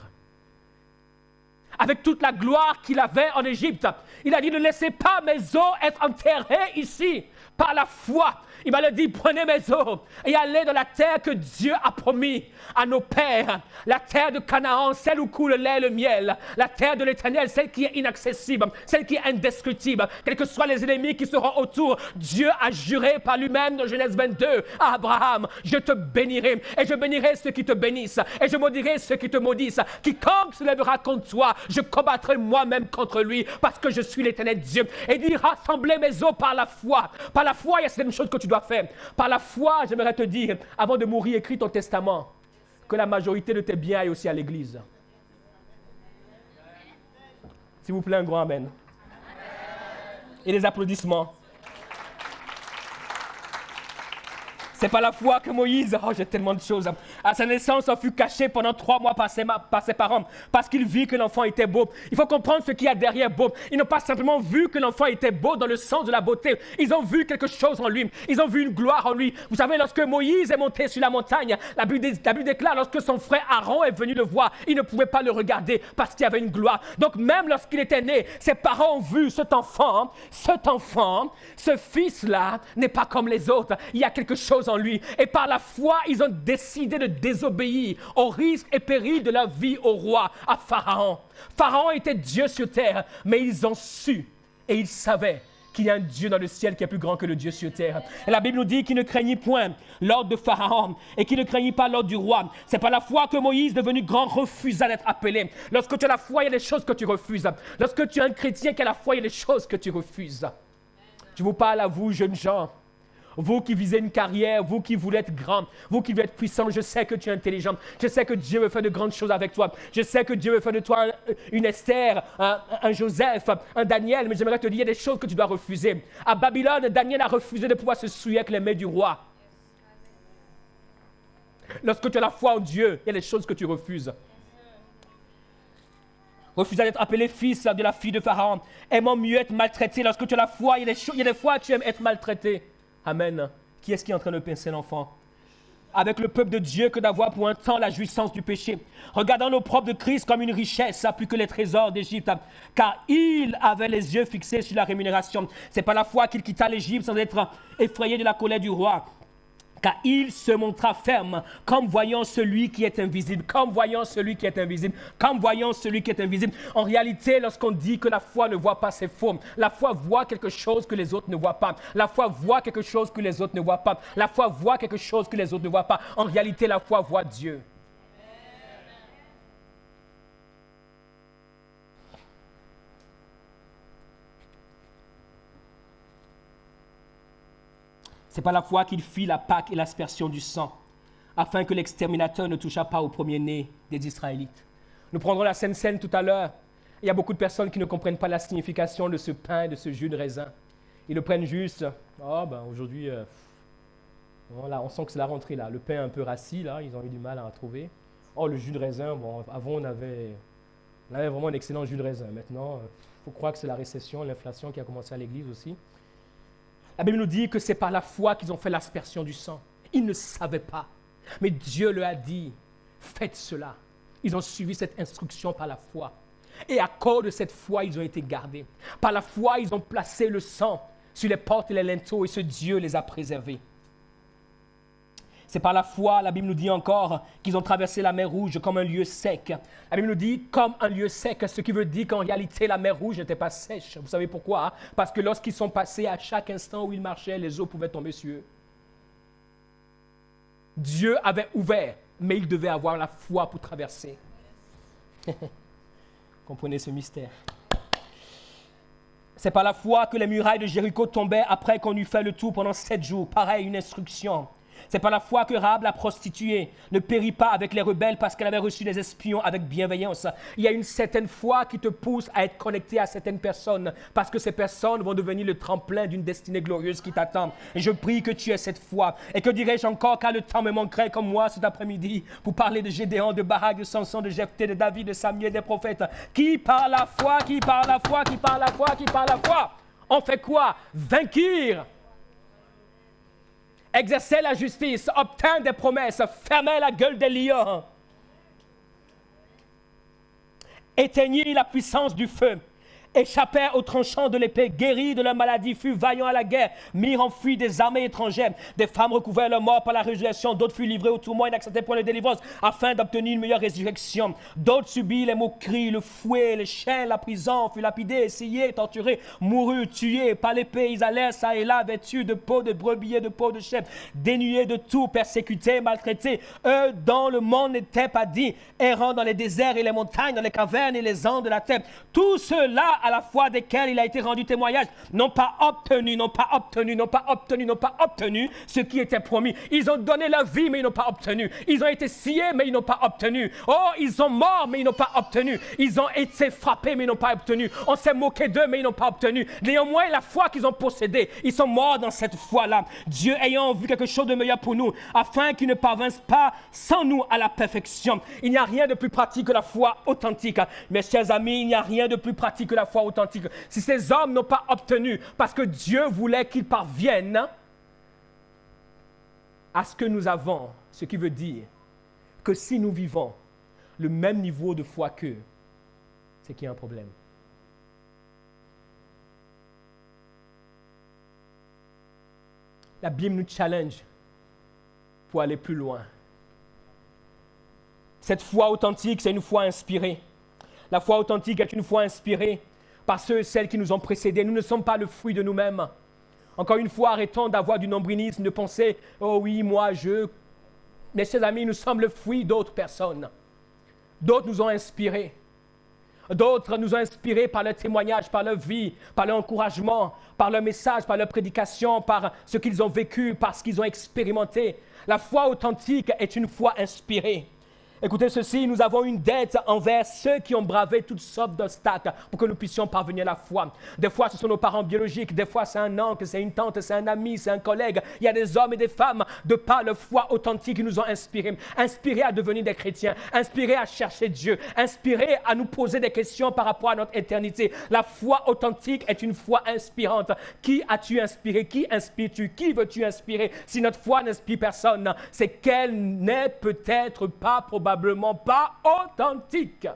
Avec toute la gloire qu'il avait en Égypte, il a dit, ne laissez pas mes os être enterrés ici. Par la foi, il m'a dit, prenez mes os et allez dans la terre que Dieu a promis à nos pères. La terre de Canaan, celle où coule le lait et le miel. La terre de l'Éternel, celle qui est inaccessible, celle qui est indescriptible. Quels que soient les ennemis qui seront autour, Dieu a juré par lui-même dans Genèse 22 à Abraham, je te bénirai et je bénirai ceux qui te bénissent et je maudirai ceux qui te maudissent. Quiconque se lèvera contre toi, je combattrai moi-même contre lui parce que je suis l'Éternel Dieu. Et il dit, rassemblez mes os par la foi. Par la foi, il y a certaines choses que tu dois faire. Par la foi, j'aimerais te dire, avant de mourir, écris ton testament. Que la majorité de tes biens aillent aussi à l'église. S'il vous plaît, un grand amen. Et des applaudissements. C'est par la foi que Moïse, j'ai tellement de choses. À sa naissance, on fut caché pendant 3 mois par ses parents parce qu'il vit que l'enfant était beau. Il faut comprendre ce qu'il y a derrière beau. Ils n'ont pas simplement vu que l'enfant était beau dans le sens de la beauté. Ils ont vu quelque chose en lui. Ils ont vu une gloire en lui. Vous savez, lorsque Moïse est monté sur la montagne, la Bible déclare, lorsque son frère Aaron est venu le voir, il ne pouvait pas le regarder parce qu'il y avait une gloire. Donc même lorsqu'il était né, ses parents ont vu cet enfant, ce fils-là n'est pas comme les autres. Il y a quelque chose en lui. Et par la foi, ils ont décidé de désobéir au risque et péril de la vie au roi, à Pharaon. Pharaon était Dieu sur terre, mais ils ont su et ils savaient qu'il y a un Dieu dans le ciel qui est plus grand que le Dieu sur terre. Et la Bible nous dit qu'il ne craignit point l'ordre de Pharaon et qu'il ne craignit pas l'ordre du roi. C'est par la foi que Moïse, devenu grand, refusa d'être appelé. Lorsque tu as la foi, il y a des choses que tu refuses. Lorsque tu es un chrétien qui a la foi, il y a des choses que tu refuses. Je vous parle à vous, jeunes gens. Vous qui visez une carrière, vous qui voulez être grand, vous qui voulez être puissant, je sais que tu es intelligent. Je sais que Dieu veut faire de grandes choses avec toi. Je sais que Dieu veut faire de toi une Esther, un Joseph, un Daniel. Mais j'aimerais te dire, il y a des choses que tu dois refuser. À Babylone, Daniel a refusé de pouvoir se souiller avec les mains du roi. Lorsque tu as la foi en Dieu, il y a des choses que tu refuses. Refuser d'être appelé fils de la fille de Pharaon. Aimant mieux être maltraité. Lorsque tu as la foi, il y a des fois tu aimes être maltraité. Amen. Qui est-ce qui est en train de pincer l'enfant? Avec le peuple de Dieu que d'avoir pour un temps la jouissance du péché. Regardant l'opprobre de Christ comme une richesse, plus que les trésors d'Égypte, car il avait les yeux fixés sur la rémunération. C'est par la foi qu'il quitta l'Égypte sans être effrayé de la colère du roi. Car il se montra ferme, comme voyant celui qui est invisible, comme voyant celui qui est invisible, comme voyant celui qui est invisible. En réalité, lorsqu'on dit que la foi ne voit pas, c'est faux. La foi voit quelque chose que les autres ne voient pas. La foi voit quelque chose que les autres ne voient pas. La foi voit quelque chose que les autres ne voient pas. En réalité, la foi voit Dieu. C'est par la foi qu'il fit la Pâque et l'aspersion du sang, afin que l'exterminateur ne touchât pas au premier-né des Israélites. Nous prendrons la Sainte Seine tout à l'heure. Il y a beaucoup de personnes qui ne comprennent pas la signification de ce pain, de ce jus de raisin. Ils le prennent juste, aujourd'hui, voilà, on sent que c'est la rentrée là. Le pain un peu rassis, là, ils ont eu du mal à trouver. Oh, le jus de raisin, avant on avait vraiment un excellent jus de raisin. Maintenant, il faut croire que c'est la récession, l'inflation qui a commencé à l'église aussi. La Bible nous dit que c'est par la foi qu'ils ont fait l'aspersion du sang. Ils ne savaient pas. Mais Dieu leur a dit, faites cela. Ils ont suivi cette instruction par la foi. Et à cause de cette foi, ils ont été gardés. Par la foi, ils ont placé le sang sur les portes et les linteaux et ce Dieu les a préservés. C'est par la foi, la Bible nous dit encore, qu'ils ont traversé la mer Rouge comme un lieu sec. La Bible nous dit comme un lieu sec, ce qui veut dire qu'en réalité, la mer Rouge n'était pas sèche. Vous savez pourquoi? Parce que lorsqu'ils sont passés, à chaque instant où ils marchaient, les eaux pouvaient tomber sur eux. Dieu avait ouvert, mais ils devaient avoir la foi pour traverser. Comprenez ce mystère. C'est par la foi que les murailles de Jéricho tombaient après qu'on eut fait le tour pendant 7 jours. Pareil, une instruction. C'est par la foi que Rahab, la prostituée, ne périt pas avec les rebelles parce qu'elle avait reçu des espions avec bienveillance. Il y a une certaine foi qui te pousse à être connecté à certaines personnes parce que ces personnes vont devenir le tremplin d'une destinée glorieuse qui t'attend. Et je prie que tu aies cette foi. Et que dirais-je encore, car le temps me manquerait comme moi cet après-midi pour parler de Gédéon, de Barak, de Samson, de Jephthé, de David, de Samuel, des prophètes. Qui par la foi, on fait quoi? Vainquir. Exercer la justice, obtenir des promesses, fermer la gueule des lions, éteignir la puissance du feu, échapper aux tranchants de l'épée, guérir de leur maladie, furent vaillants à la guerre, mirent en fuite des armées étrangères. Des femmes recouvrirent leur mort par la résurrection, d'autres furent livrées au tourment et n'acceptèrent point la délivrance, afin d'obtenir une meilleure résurrection. D'autres subirent les moqueries, le fouet, les chaînes, la prison, furent lapidés, sciés, torturés, moururent, tués par l'épée. Ils allèrent ça et là, vêtus de peau de brebis et de peau de chèvre, dénués de tout, persécutés, maltraités. Eux dont le monde n'était pas dit, errant dans les déserts et les montagnes, dans les cavernes et les andes de la terre. Tout cela à la foi desquels il a été rendu témoignage, n'ont pas obtenu ce qui était promis. Ils ont donné leur vie, mais ils n'ont pas obtenu. Ils ont été sciés, mais ils n'ont pas obtenu. Oh, ils sont morts, mais ils n'ont pas obtenu. Ils ont été frappés, mais ils n'ont pas obtenu. On s'est moqué d'eux, mais ils n'ont pas obtenu. Néanmoins, la foi qu'ils ont possédée, ils sont morts dans cette foi-là. Dieu ayant vu quelque chose de meilleur pour nous, afin qu'ils ne parvinssent pas sans nous à la perfection. Il n'y a rien de plus pratique que la foi authentique. Mes chers amis, il n'y a rien de plus pratique que la foi authentique. Si ces hommes n'ont pas obtenu, parce que Dieu voulait qu'ils parviennent à ce que nous avons, ce qui veut dire que si nous vivons le même niveau de foi qu'eux, c'est qu'il y a un problème. La Bible nous challenge pour aller plus loin. Cette foi authentique, c'est une foi inspirée. La foi authentique est une foi inspirée par ceux et celles qui nous ont précédés. Nous ne sommes pas le fruit de nous-mêmes. Encore une fois, arrêtons d'avoir du nombrilisme, de penser « Oh oui, moi, je... » Mes chers amis, nous sommes le fruit d'autres personnes. D'autres nous ont inspirés. D'autres nous ont inspirés par leur témoignage, par leur vie, par leur encouragement, par leur message, par leur prédication, par ce qu'ils ont vécu, par ce qu'ils ont expérimenté. La foi authentique est une foi inspirée. Écoutez ceci, nous avons une dette envers ceux qui ont bravé toutes sortes d'obstacles pour que nous puissions parvenir à la foi. Des fois, ce sont nos parents biologiques, des fois, c'est un oncle, c'est une tante, c'est un ami, c'est un collègue. Il y a des hommes et des femmes, de par leur foi authentique, qui nous ont inspirés à devenir des chrétiens, inspirés à chercher Dieu, inspirés à nous poser des questions par rapport à notre éternité. La foi authentique est une foi inspirante. Qui as-tu inspiré? Qui inspires-tu? Qui veux-tu inspirer? Si notre foi n'inspire personne, c'est qu'elle n'est peut-être pas probablement pas authentique.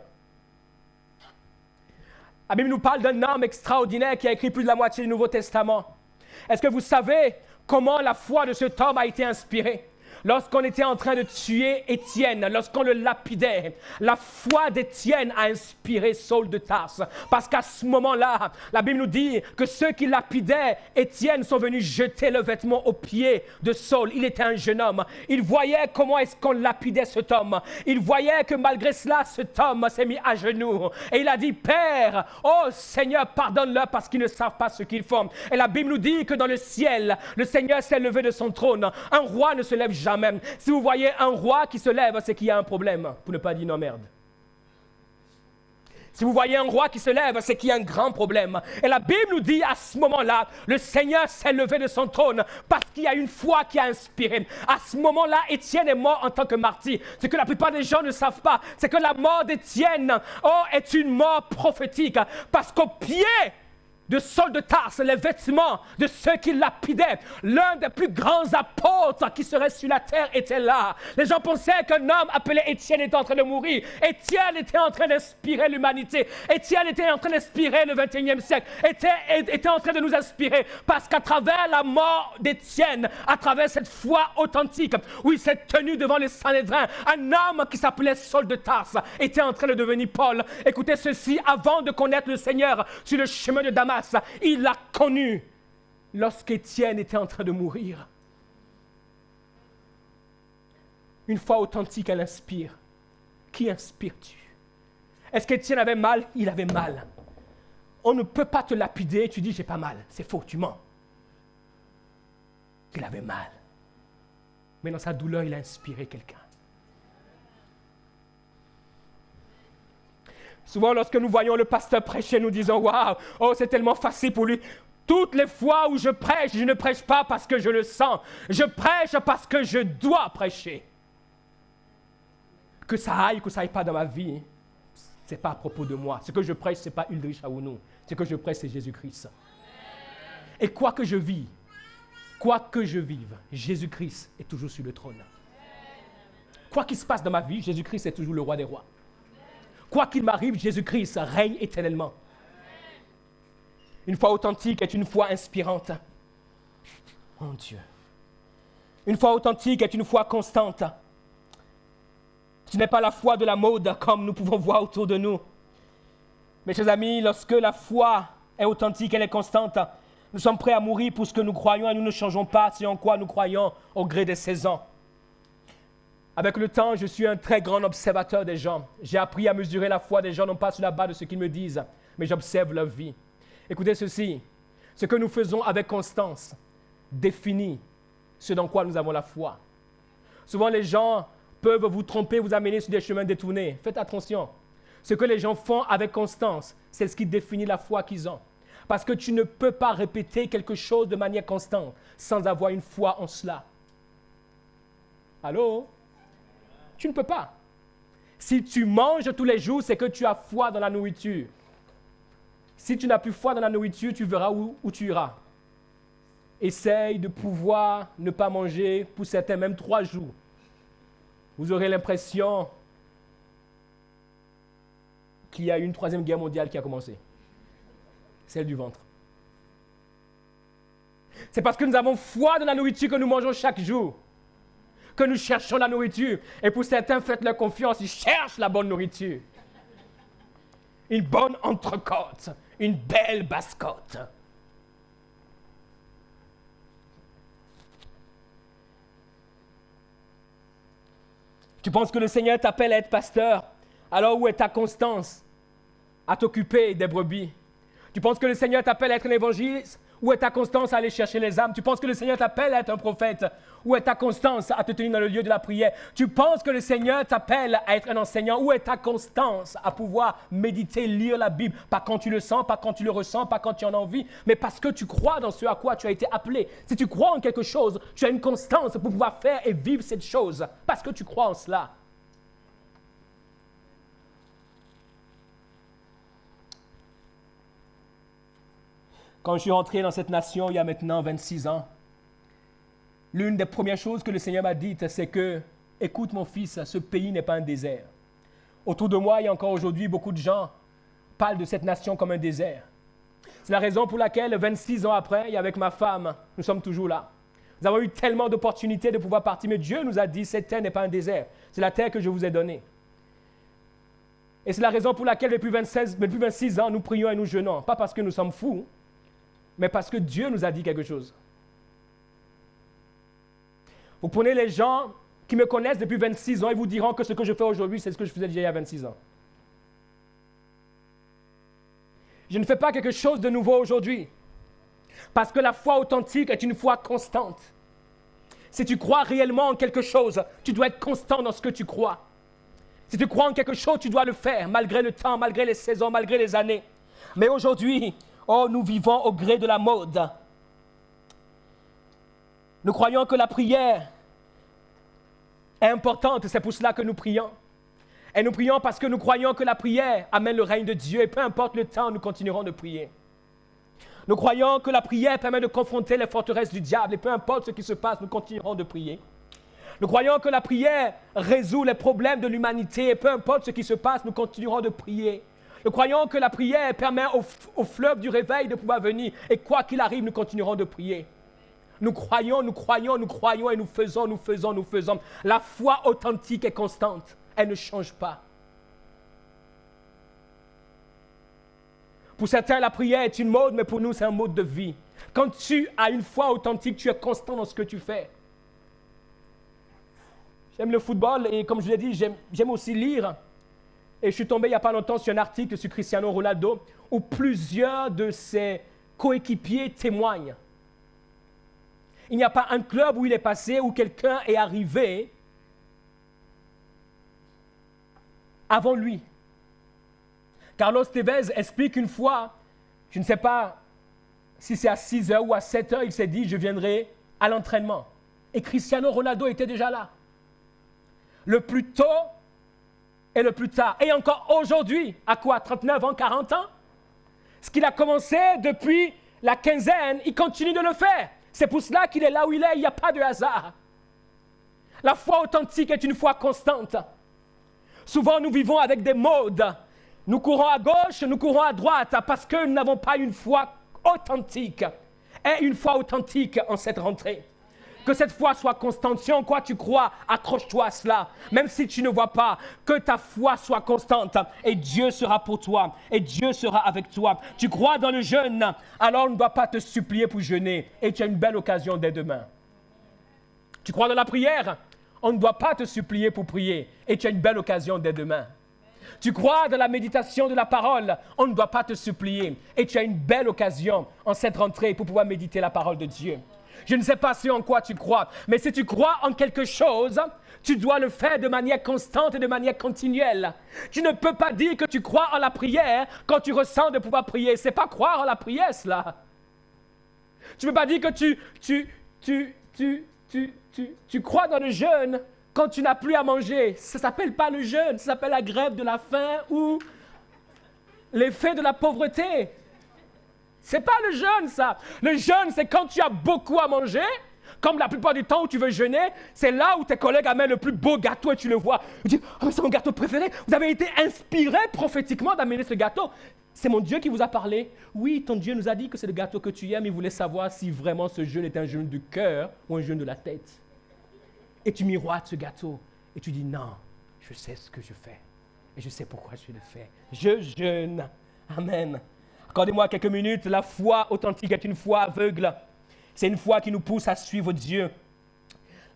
La Bible nous parle d'un homme extraordinaire qui a écrit plus de la moitié du Nouveau Testament. Est-ce que vous savez comment la foi de cet homme a été inspirée? lorsqu'on était en train de tuer Étienne, lorsqu'on le lapidait, la foi d'Étienne a inspiré Saul de Tarse. Parce qu'à ce moment-là, la Bible nous dit que ceux qui lapidaient Étienne sont venus jeter le vêtement aux pieds de Saul. Il était un jeune homme. Il voyait comment est-ce qu'on lapidait cet homme. Il voyait que malgré cela, cet homme s'est mis à genoux. Et il a dit, Père, oh Seigneur, pardonne-leur parce qu'ils ne savent pas ce qu'ils font. Et la Bible nous dit que dans le ciel, le Seigneur s'est levé de son trône. Un roi ne se lève jamais. Si vous voyez un roi qui se lève, c'est qu'il y a un problème. Pour ne pas dire non merde. Si vous voyez un roi qui se lève, c'est qu'il y a un grand problème. Et la Bible nous dit à ce moment-là, le Seigneur s'est levé de son trône parce qu'il y a une foi qui a inspiré. À ce moment-là, Étienne est mort en tant que martyr. Ce que la plupart des gens ne savent pas, c'est que la mort d'Étienne est une mort prophétique. Parce qu'au pied de Saul de Tarse, les vêtements de ceux qui lapidaient, l'un des plus grands apôtres qui serait sur la terre était là. Les gens pensaient qu'un homme appelé Étienne était en train de mourir. Étienne était en train d'inspirer l'humanité. Étienne était en train d'inspirer le 21e siècle. Était en train de nous inspirer parce qu'à travers la mort d'Étienne, à travers cette foi authentique, où il s'est tenu devant les Sanhédrins, un homme qui s'appelait Saul de Tarse était en train de devenir Paul. Écoutez ceci, avant de connaître le Seigneur sur le chemin de Damas, il l'a connu lorsqu'Étienne était en train de mourir. Une foi authentique, elle inspire. Qui inspires-tu? Est-ce qu'Étienne avait mal? Il avait mal. On ne peut pas te lapider et tu dis j'ai pas mal. C'est faux, tu mens. Il avait mal. Mais dans sa douleur, il a inspiré quelqu'un. Souvent, lorsque nous voyons le pasteur prêcher, nous disons « Waouh, oh, c'est tellement facile pour lui ». Toutes les fois où je prêche, je ne prêche pas parce que je le sens. Je prêche parce que je dois prêcher. Que ça aille ou que ça aille pas dans ma vie, ce n'est pas à propos de moi. Ce que je prêche, ce n'est pas Ulrich Aounou. Ce que je prêche, c'est Jésus-Christ. Et quoi que je vive, Jésus-Christ est toujours sur le trône. Quoi qu'il se passe dans ma vie, Jésus-Christ est toujours le roi des rois. Quoi qu'il m'arrive, Jésus-Christ règne éternellement. Une foi authentique est une foi inspirante. Mon Dieu. Une foi authentique est une foi constante. Ce n'est pas la foi de la mode comme nous pouvons voir autour de nous. Mes chers amis, lorsque la foi est authentique, elle est constante, nous sommes prêts à mourir pour ce que nous croyons et nous ne changeons pas ce en quoi nous croyons au gré des saisons. Avec le temps, je suis un très grand observateur des gens. J'ai appris à mesurer la foi des gens, non pas sur la base de ce qu'ils me disent, mais j'observe leur vie. Écoutez ceci, ce que nous faisons avec constance définit ce dans quoi nous avons la foi. Souvent, les gens peuvent vous tromper, vous amener sur des chemins détournés. Faites attention. Ce que les gens font avec constance, c'est ce qui définit la foi qu'ils ont. Parce que tu ne peux pas répéter quelque chose de manière constante sans avoir une foi en cela. Allô? Tu ne peux pas. Si tu manges tous les jours, c'est que tu as foi dans la nourriture. Si tu n'as plus foi dans la nourriture, tu verras où tu iras. Essaye de pouvoir ne pas manger pour certains, même 3 jours. Vous aurez l'impression qu'il y a une 3e guerre mondiale qui a commencé. Celle du ventre. C'est parce que nous avons foi dans la nourriture que nous mangeons chaque jour, que nous cherchons la nourriture. Et pour certains, faites-leur confiance, ils cherchent la bonne nourriture. Une bonne entrecôte, une belle basse-côte. Tu penses que le Seigneur t'appelle à être pasteur, alors où est ta constance à t'occuper des brebis? Tu penses que le Seigneur t'appelle à être un évangéliste? Où est ta constance à aller chercher les âmes? Tu penses que le Seigneur t'appelle à être un prophète? Où est ta constance à te tenir dans le lieu de la prière? Tu penses que le Seigneur t'appelle à être un enseignant? Où est ta constance à pouvoir méditer, lire la Bible? Pas quand tu le sens, pas quand tu le ressens, pas quand tu en as envie, mais parce que tu crois dans ce à quoi tu as été appelé. Si tu crois en quelque chose, tu as une constance pour pouvoir faire et vivre cette chose, parce que tu crois en cela. Quand je suis rentré dans cette nation il y a maintenant 26 ans, l'une des premières choses que le Seigneur m'a dites, c'est que, écoute mon fils, ce pays n'est pas un désert. Autour de moi, il y a encore aujourd'hui beaucoup de gens qui parlent de cette nation comme un désert. C'est la raison pour laquelle 26 ans après, et avec ma femme, nous sommes toujours là. Nous avons eu tellement d'opportunités de pouvoir partir, mais Dieu nous a dit, cette terre n'est pas un désert. C'est la terre que je vous ai donnée. Et c'est la raison pour laquelle depuis 26 ans, nous prions et nous jeûnons. Pas parce que nous sommes fous, mais parce que Dieu nous a dit quelque chose. Vous prenez les gens qui me connaissent depuis 26 ans, ils vous diront que ce que je fais aujourd'hui, c'est ce que je faisais déjà il y a 26 ans. Je ne fais pas quelque chose de nouveau aujourd'hui. Parce que la foi authentique est une foi constante. Si tu crois réellement en quelque chose, tu dois être constant dans ce que tu crois. Si tu crois en quelque chose, tu dois le faire, malgré le temps, malgré les saisons, malgré les années. Mais aujourd'hui, nous vivons au gré de la mode. Nous croyons que la prière est importante, c'est pour cela que nous prions. Et nous prions parce que nous croyons que la prière amène le règne de Dieu, et peu importe le temps, nous continuerons de prier. Nous croyons que la prière permet de confronter les forteresses du diable, et peu importe ce qui se passe, nous continuerons de prier. Nous croyons que la prière résout les problèmes de l'humanité, et peu importe ce qui se passe, nous continuerons de prier. Nous croyons que la prière permet au fleuve du réveil de pouvoir venir, et quoi qu'il arrive, nous continuerons de prier. Nous croyons, et nous faisons. La foi authentique est constante, elle ne change pas. Pour certains, la prière est une mode, mais pour nous, c'est un mode de vie. Quand tu as une foi authentique, tu es constant dans ce que tu fais. J'aime le football et comme je l'ai dit, j'aime aussi lire. Et je suis tombé il n'y a pas longtemps sur un article sur Cristiano Ronaldo où plusieurs de ses coéquipiers témoignent. Il n'y a pas un club où il est passé, où quelqu'un est arrivé avant lui. Carlos Tevez explique une fois, je ne sais pas si c'est à 6 heures ou à 7 heures, il s'est dit, je viendrai à l'entraînement. Et Cristiano Ronaldo était déjà là. Le plus tôt et le plus tard. Et encore aujourd'hui, à quoi? 39 ans, 40 ans? Ce qu'il a commencé depuis la quinzaine, il continue de le faire. C'est pour cela qu'il est là où il est, il n'y a pas de hasard. La foi authentique est une foi constante. Souvent, nous vivons avec des modes. Nous courons à gauche, nous courons à droite parce que nous n'avons pas une foi authentique. Et une foi authentique en cette rentrée. Que cette foi soit constante. Si en quoi tu crois, accroche-toi à cela. Même si tu ne vois pas, que ta foi soit constante. Et Dieu sera pour toi. Et Dieu sera avec toi. Tu crois dans le jeûne, alors on ne doit pas te supplier pour jeûner. Et tu as une belle occasion dès demain. Tu crois dans la prière, on ne doit pas te supplier pour prier. Et tu as une belle occasion dès demain. Tu crois dans la méditation de la parole, on ne doit pas te supplier. Et tu as une belle occasion en cette rentrée pour pouvoir méditer la parole de Dieu. Je ne sais pas si en quoi tu crois, mais si tu crois en quelque chose, tu dois le faire de manière constante et de manière continuelle. Tu ne peux pas dire que tu crois en la prière quand tu ressens de pouvoir prier. Ce n'est pas croire en la prière, cela. Tu ne peux pas dire que tu crois dans le jeûne quand tu n'as plus à manger. Ça ne s'appelle pas le jeûne, ça s'appelle la grève de la faim ou l'effet de la pauvreté. C'est pas le jeûne, ça. Le jeûne, c'est quand tu as beaucoup à manger, comme la plupart du temps où tu veux jeûner, c'est là où tes collègues amènent le plus beau gâteau et tu le vois. Tu dis, oh, c'est mon gâteau préféré. Vous avez été inspiré prophétiquement d'amener ce gâteau. C'est mon Dieu qui vous a parlé. Oui, ton Dieu nous a dit que c'est le gâteau que tu aimes. Il voulait savoir si vraiment ce jeûne est un jeûne du cœur ou un jeûne de la tête. Et tu miroites ce gâteau et tu dis, non, je sais ce que je fais. Et je sais pourquoi je le fais. Je jeûne. Amen. Accordez-moi quelques minutes. La foi authentique est une foi aveugle. C'est une foi qui nous pousse à suivre Dieu.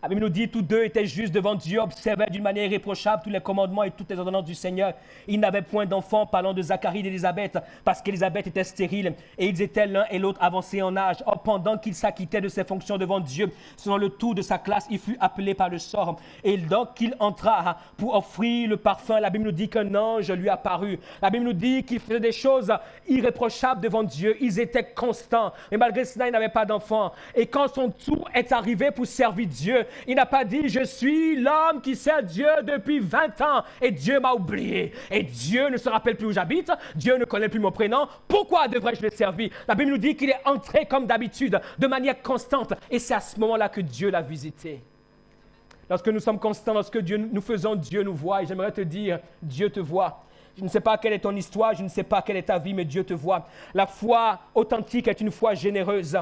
La Bible nous dit, tous deux étaient justes devant Dieu, observaient d'une manière irréprochable tous les commandements et toutes les ordonnances du Seigneur. Ils n'avaient point d'enfants, parlant de Zacharie et d'Élisabeth, parce qu'Élisabeth était stérile, et ils étaient l'un et l'autre avancés en âge. Or, pendant qu'il s'acquittait de ses fonctions devant Dieu, selon le tour de sa classe, il fut appelé par le sort. Et donc qu'il entra pour offrir le parfum, la Bible nous dit qu'un ange lui apparut. La Bible nous dit qu'il faisait des choses irréprochables devant Dieu. Ils étaient constants, mais malgré cela, ils n'avaient pas d'enfants. Et quand son tour est arrivé pour servir Dieu, il n'a pas dit, je suis l'homme qui sert Dieu depuis 20 ans et Dieu m'a oublié. Et Dieu ne se rappelle plus où j'habite, Dieu ne connaît plus mon prénom. Pourquoi devrais-je le servir? La Bible nous dit qu'il est entré comme d'habitude, de manière constante. Et c'est à ce moment-là que Dieu l'a visité. Lorsque nous sommes constants, lorsque nous faisons, Dieu nous voit. Et j'aimerais te dire, Dieu te voit. Je ne sais pas quelle est ton histoire, je ne sais pas quelle est ta vie, mais Dieu te voit. La foi authentique est une foi généreuse.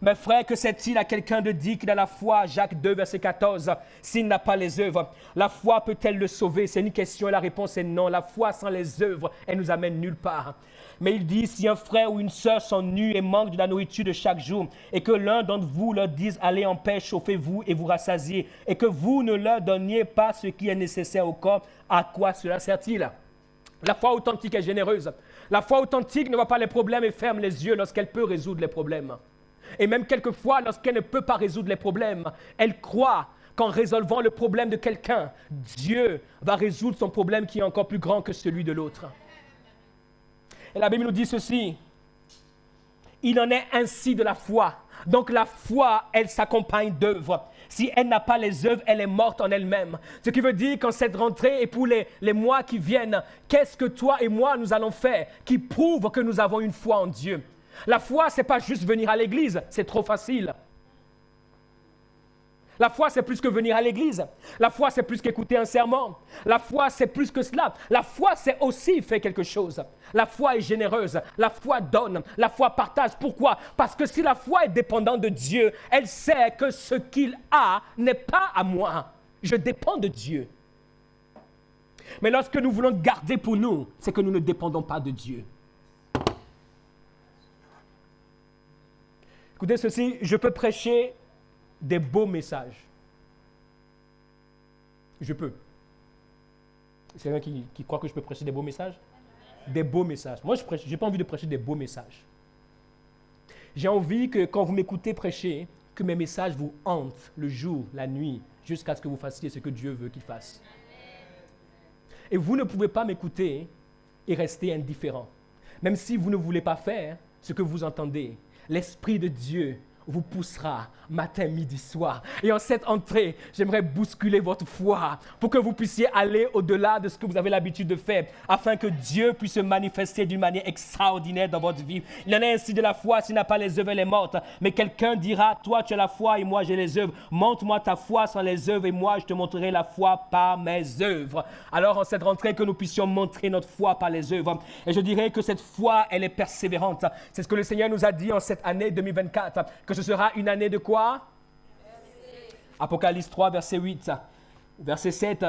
Mes frères, que sert-il à quelqu'un de dire qu'il a la foi? Jacques 2, verset 14. S'il n'a pas les œuvres, la foi peut-elle le sauver? C'est une question et la réponse est non. La foi sans les œuvres, elle nous amène nulle part. Mais il dit, si un frère ou une sœur s'ennuie et manque de la nourriture de chaque jour, et que l'un d'entre vous leur dise, allez en paix, chauffez-vous et vous rassasiez, et que vous ne leur donniez pas ce qui est nécessaire au corps, à quoi cela sert-il? La foi authentique est généreuse. La foi authentique ne voit pas les problèmes et ferme les yeux lorsqu'elle peut résoudre les problèmes. Et même quelquefois, lorsqu'elle ne peut pas résoudre les problèmes, elle croit qu'en résolvant le problème de quelqu'un, Dieu va résoudre son problème qui est encore plus grand que celui de l'autre. Et la Bible nous dit ceci, il en est ainsi de la foi. Donc la foi, elle s'accompagne d'œuvres. Si elle n'a pas les œuvres, elle est morte en elle-même. Ce qui veut dire qu'en cette rentrée et pour les mois qui viennent, qu'est-ce que toi et moi nous allons faire qui prouve que nous avons une foi en Dieu? La foi, ce n'est pas juste venir à l'église, c'est trop facile. La foi, c'est plus que venir à l'église. La foi, c'est plus qu'écouter un sermon. La foi, c'est plus que cela. La foi, c'est aussi faire quelque chose. La foi est généreuse. La foi donne. La foi partage. Pourquoi? Parce que si la foi est dépendante de Dieu, elle sait que ce qu'il a n'est pas à moi. Je dépends de Dieu. Mais lorsque nous voulons garder pour nous, c'est que nous ne dépendons pas de Dieu. Écoutez ceci, je peux prêcher des beaux messages. Je peux. C'est quelqu'un qui croit que je peux prêcher des beaux messages? Des beaux messages. Moi, je n'ai pas envie de prêcher des beaux messages. J'ai envie que quand vous m'écoutez prêcher, que mes messages vous hantent le jour, la nuit, jusqu'à ce que vous fassiez ce que Dieu veut qu'il fasse. Et vous ne pouvez pas m'écouter et rester indifférent. Même si vous ne voulez pas faire ce que vous entendez, l'Esprit de Dieu vous poussera matin, midi, soir. Et en cette entrée, j'aimerais bousculer votre foi pour que vous puissiez aller au-delà de ce que vous avez l'habitude de faire, afin que Dieu puisse se manifester d'une manière extraordinaire dans votre vie. Il en est ainsi de la foi, s'il n'a pas les œuvres, elle est morte. Mais quelqu'un dira, toi tu as la foi et moi j'ai les œuvres. Montre-moi ta foi sans les œuvres et moi je te montrerai la foi par mes œuvres. Alors en cette rentrée, que nous puissions montrer notre foi par les œuvres. Et je dirais que cette foi, elle est persévérante. C'est ce que le Seigneur nous a dit en cette année 2024, que ce sera une année de quoi? Apocalypse 3, verset 8. Verset 7.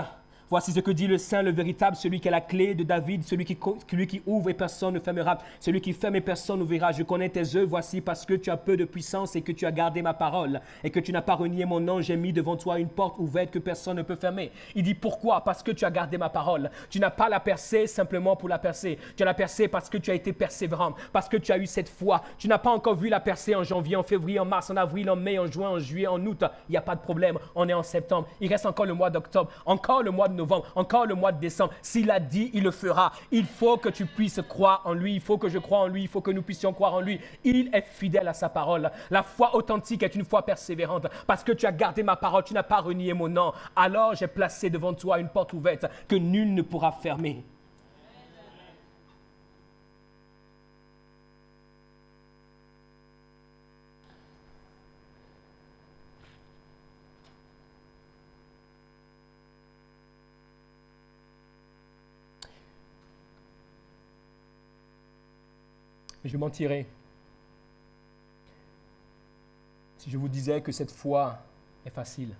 Voici ce que dit le Saint, le véritable, celui qui a la clé de David, celui qui ouvre et personne ne fermera, celui qui ferme et personne n'ouvrira. Je connais tes œuvres, voici parce que tu as peu de puissance et que tu as gardé ma parole et que tu n'as pas renié mon nom, j'ai mis devant toi une porte ouverte que personne ne peut fermer. Il dit pourquoi? Parce que tu as gardé ma parole. Tu n'as pas la percée simplement pour la percer. Tu as la percée parce que tu as été persévérant, parce que tu as eu cette foi. Tu n'as pas encore vu la percée en janvier, en février, en mars, en avril, en mai, en juin, en juillet, en août. Il n'y a pas de problème. On est en septembre. Il reste encore le mois d'octobre, encore le mois de novembre, encore le mois de décembre. S'il a dit, il le fera. Il faut que tu puisses croire en lui. Il faut que je croie en lui. Il faut que nous puissions croire en lui. Il est fidèle à sa parole. La foi authentique est une foi persévérante. Parce que tu as gardé ma parole, tu n'as pas renié mon nom. Alors j'ai placé devant toi une porte ouverte que nul ne pourra fermer. Je mentirais si je vous disais que cette foi est facile.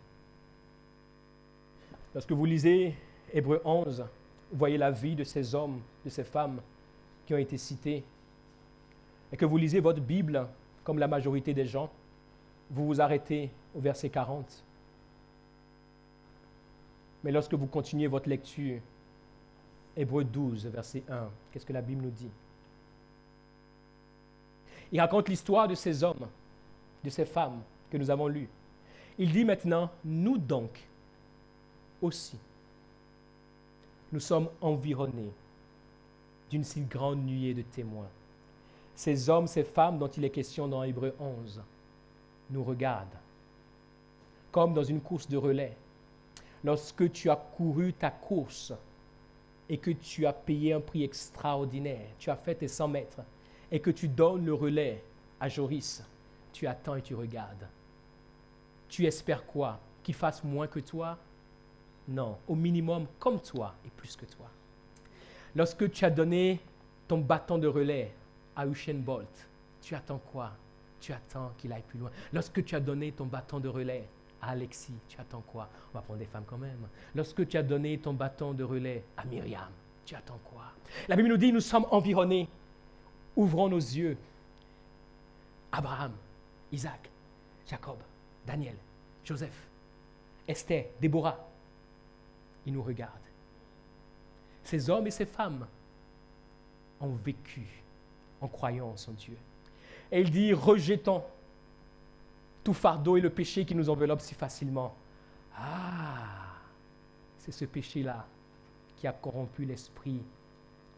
Lorsque vous lisez Hébreux 11, vous voyez la vie de ces hommes, de ces femmes qui ont été cités, et que vous lisez votre Bible, comme la majorité des gens, vous vous arrêtez au verset 40. Mais lorsque vous continuez votre lecture, Hébreux 12, verset 1, qu'est-ce que la Bible nous dit? Il raconte l'histoire de ces hommes, de ces femmes que nous avons lues. Il dit maintenant, nous donc aussi, nous sommes environnés d'une si grande nuée de témoins. Ces hommes, ces femmes dont il est question dans Hébreux 11, nous regardent comme dans une course de relais. Lorsque tu as couru ta course et que tu as payé un prix extraordinaire, tu as fait tes 100 mètres, et que tu donnes le relais à Joris, tu attends et tu regardes. Tu espères quoi? Qu'il fasse moins que toi? Non, au minimum comme toi et plus que toi. Lorsque tu as donné ton bâton de relais à Usain Bolt, tu attends quoi? tu attends qu'il aille plus loin. Lorsque tu as donné ton bâton de relais à Alexis, tu attends quoi? On va prendre des femmes quand même. Lorsque tu as donné ton bâton de relais à Myriam, tu attends quoi? La Bible nous dit, nous sommes environnés. Ouvrons nos yeux. Abraham, Isaac, Jacob, Daniel, Joseph, Esther, Déborah, ils nous regardent. Ces hommes et ces femmes ont vécu en croyant en son Dieu. Et il dit, rejetons tout fardeau et le péché qui nous enveloppe si facilement. Ah, c'est ce péché-là qui a corrompu l'esprit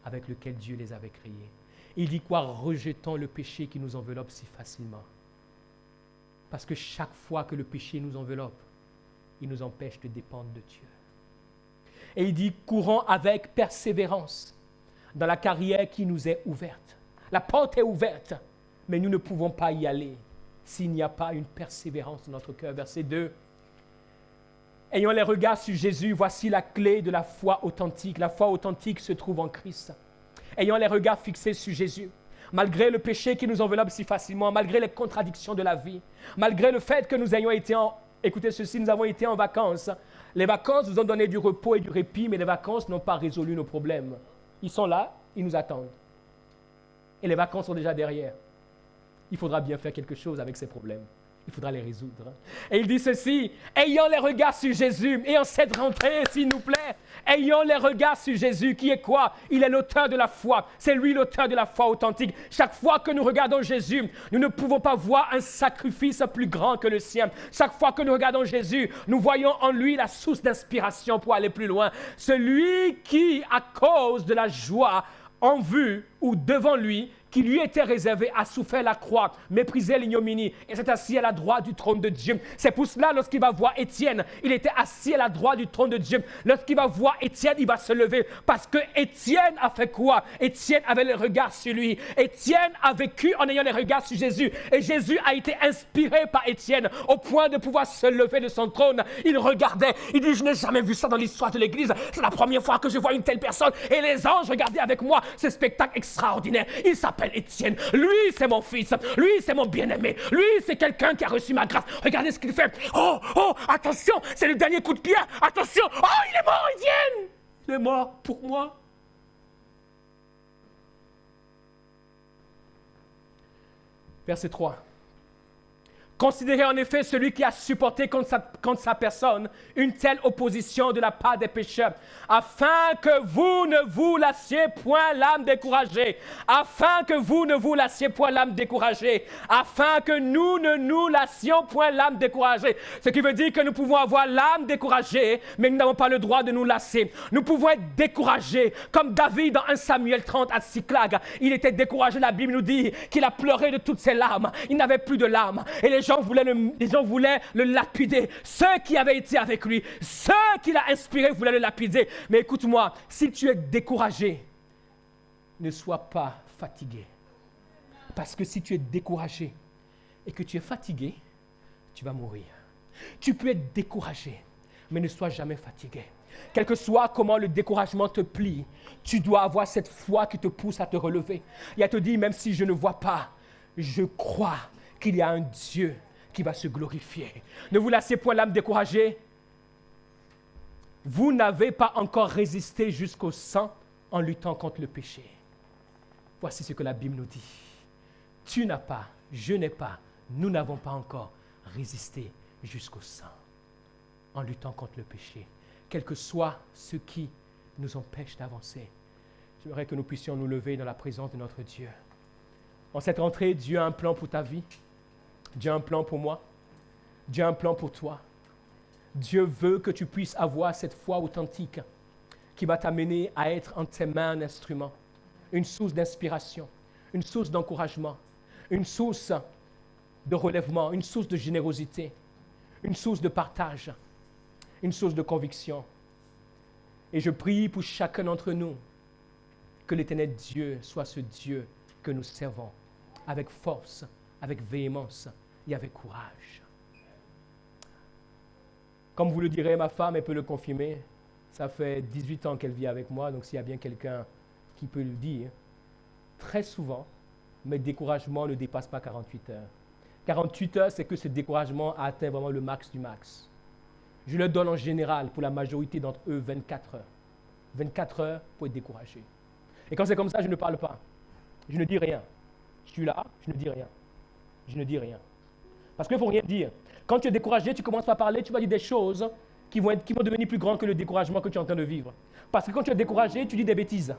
avec lequel Dieu les avait créés. Il dit quoi? Rejetons le péché qui nous enveloppe si facilement. Parce que chaque fois que le péché nous enveloppe, il nous empêche de dépendre de Dieu. Et il dit, courons avec persévérance dans la carrière qui nous est ouverte. La porte est ouverte, mais nous ne pouvons pas y aller s'il n'y a pas une persévérance dans notre cœur. Verset 2. Ayant les regards sur Jésus, voici la clé de la foi authentique. La foi authentique se trouve en Christ. Ayant les regards fixés sur Jésus, malgré le péché qui nous enveloppe si facilement, malgré les contradictions de la vie, malgré le fait que nous ayons été écoutez ceci, nous avons été en vacances. Les vacances nous ont donné du repos et du répit, mais les vacances n'ont pas résolu nos problèmes. Ils sont là, ils nous attendent. Et les vacances sont déjà derrière. Il faudra bien faire quelque chose avec ces problèmes. Il faudra les résoudre. Et il dit ceci, ayant les regards sur Jésus, et en cette rentrée, s'il nous plaît, ayant les regards sur Jésus, qui est quoi? Il est l'auteur de la foi. C'est lui l'auteur de la foi authentique. Chaque fois que nous regardons Jésus, nous ne pouvons pas voir un sacrifice plus grand que le sien. Chaque fois que nous regardons Jésus, nous voyons en lui la source d'inspiration pour aller plus loin. Celui qui, à cause de la joie en vue ou devant lui, qui lui était réservé, a souffert la croix, méprisé l'ignominie et s'est assis à la droite du trône de Dieu. C'est pour cela, lorsqu'il va voir Étienne, il était assis à la droite du trône de Dieu. Lorsqu'il va voir Étienne, il va se lever parce que Étienne a fait quoi? Étienne avait le regard sur lui. Étienne a vécu en ayant les regards sur Jésus. Et Jésus a été inspiré par Étienne au point de pouvoir se lever de son trône. Il regardait, il dit, je n'ai jamais vu ça dans l'histoire de l'Église. C'est la première fois que je vois une telle personne. Et les anges regardaient avec moi ce spectacle extraordinaire. Il s'appelle Étienne. Lui, c'est mon fils. Lui, c'est mon bien-aimé. Lui, c'est quelqu'un qui a reçu ma grâce. Regardez ce qu'il fait. Oh, attention, c'est le dernier coup de pied. Attention. Oh, il est mort, Étienne. Il est mort pour moi. Verset 3. Considérez en effet celui qui a supporté contre sa personne une telle opposition de la part des pécheurs, afin que vous ne vous lassiez point l'âme découragée, afin que vous ne vous lassiez point l'âme découragée, afin que nous ne nous lassions point l'âme découragée. Ce qui veut dire que nous pouvons avoir l'âme découragée, mais nous n'avons pas le droit de nous lasser. Nous pouvons être découragés, comme David dans 1 Samuel 30 à Tsiklag. Il était découragé, la Bible nous dit qu'il a pleuré de toutes ses larmes. Il n'avait plus de larmes. Et les gens voulaient le lapider. Ceux qui avaient été avec lui, ceux qui l'ont inspiré voulaient le lapider. Mais écoute-moi, si tu es découragé, ne sois pas fatigué. Parce que si tu es découragé et que tu es fatigué, tu vas mourir. Tu peux être découragé, mais ne sois jamais fatigué. Quel que soit comment le découragement te plie, tu dois avoir cette foi qui te pousse à te relever. Et à te dire, même si je ne vois pas, je crois qu'il y a un Dieu qui va se glorifier. Ne vous lassez point l'âme découragée. Vous n'avez pas encore résisté jusqu'au sang en luttant contre le péché. Voici ce que la Bible nous dit. Tu n'as pas, je n'ai pas, nous n'avons pas encore résisté jusqu'au sang en luttant contre le péché. Quel que soit ce qui nous empêche d'avancer. J'aimerais que nous puissions nous lever dans la présence de notre Dieu. En cette rentrée, Dieu a un plan pour ta vie. Dieu a un plan pour moi. Dieu a un plan pour toi. Dieu veut que tu puisses avoir cette foi authentique qui va t'amener à être en tes mains un instrument, une source d'inspiration, une source d'encouragement, une source de relèvement, une source de générosité, une source de partage, une source de conviction. Et je prie pour chacun d'entre nous que l'Éternel Dieu soit ce Dieu que nous servons avec force, avec véhémence et avec courage. Comme vous le direz, ma femme, elle peut le confirmer. Ça fait 18 ans qu'elle vit avec moi, donc s'il y a bien quelqu'un qui peut le dire, très souvent, mes découragements ne dépassent pas 48 heures. 48 heures, c'est que ce découragement a atteint vraiment le max du max. Je le donne en général pour la majorité d'entre eux 24 heures. 24 heures pour être découragé. Et quand c'est comme ça, je ne parle pas. Je ne dis rien. Je suis là, je ne dis rien. Je ne dis rien. Parce qu'il ne faut rien dire. Quand tu es découragé, tu commences par parler, tu vas dire des choses qui vont devenir plus grandes que le découragement que tu es en train de vivre. Parce que quand tu es découragé, tu dis des bêtises.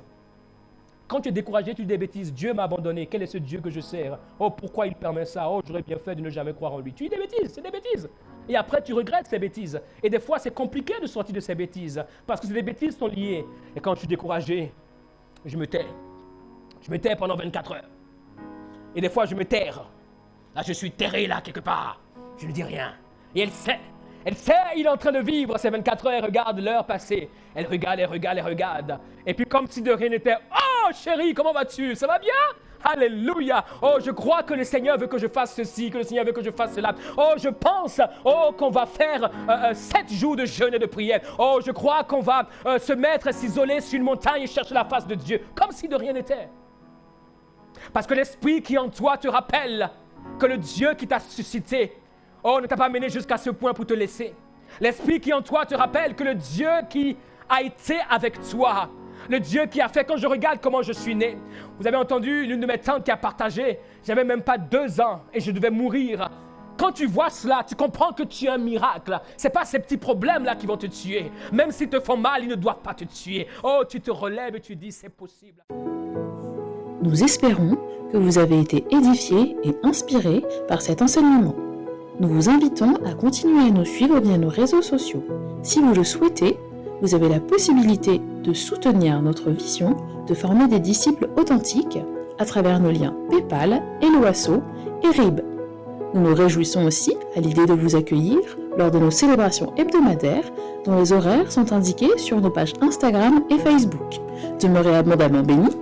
Quand tu es découragé, tu dis des bêtises. Dieu m'a abandonné. Quel est ce Dieu que je sers? Oh, pourquoi il permet ça? Oh, j'aurais bien fait de ne jamais croire en lui. Tu dis des bêtises, c'est des bêtises. Et après, tu regrettes ces bêtises. Et des fois, c'est compliqué de sortir de ces bêtises. Parce que ces bêtises sont liées. Et quand je suis découragé, je me tais. Je me tais pendant 24 heures. Et des fois, je me terre. Là, je suis terré, là, quelque part. Je ne dis rien. Et elle sait, il est en train de vivre ces 24 heures, elle regarde l'heure passer. Elle regarde, elle regarde, elle regarde. Et puis comme si de rien n'était, oh chérie, comment vas-tu? Ça va bien? Alléluia. Oh, je crois que le Seigneur veut que je fasse ceci, que le Seigneur veut que je fasse cela. Oh, je pense, qu'on va faire 7 jours de jeûne et de prière. Oh, je crois qu'on va se mettre, s'isoler sur une montagne et chercher la face de Dieu. Comme si de rien n'était. Parce que l'esprit qui est en toi te rappelle que le Dieu qui t'a suscité, ne t'a pas mené jusqu'à ce point pour te laisser. L'esprit qui est en toi te rappelle que le Dieu qui a été avec toi, le Dieu qui a fait, quand je regarde comment je suis né, vous avez entendu l'une de mes tantes qui a partagé, j'avais même pas 2 ans et je devais mourir. Quand tu vois cela, tu comprends que tu es un miracle. Ce n'est pas ces petits problèmes-là qui vont te tuer. Même s'ils te font mal, ils ne doivent pas te tuer. Oh, tu te relèves et tu dis, c'est possible. Nous espérons que vous avez été édifiés et inspirés par cet enseignement. Nous vous invitons à continuer à nous suivre via nos réseaux sociaux. Si vous le souhaitez, vous avez la possibilité de soutenir notre vision de former des disciples authentiques à travers nos liens PayPal, Helloasso et RIB. Nous nous réjouissons aussi à l'idée de vous accueillir lors de nos célébrations hebdomadaires dont les horaires sont indiqués sur nos pages Instagram et Facebook. Demeurez abondamment bénis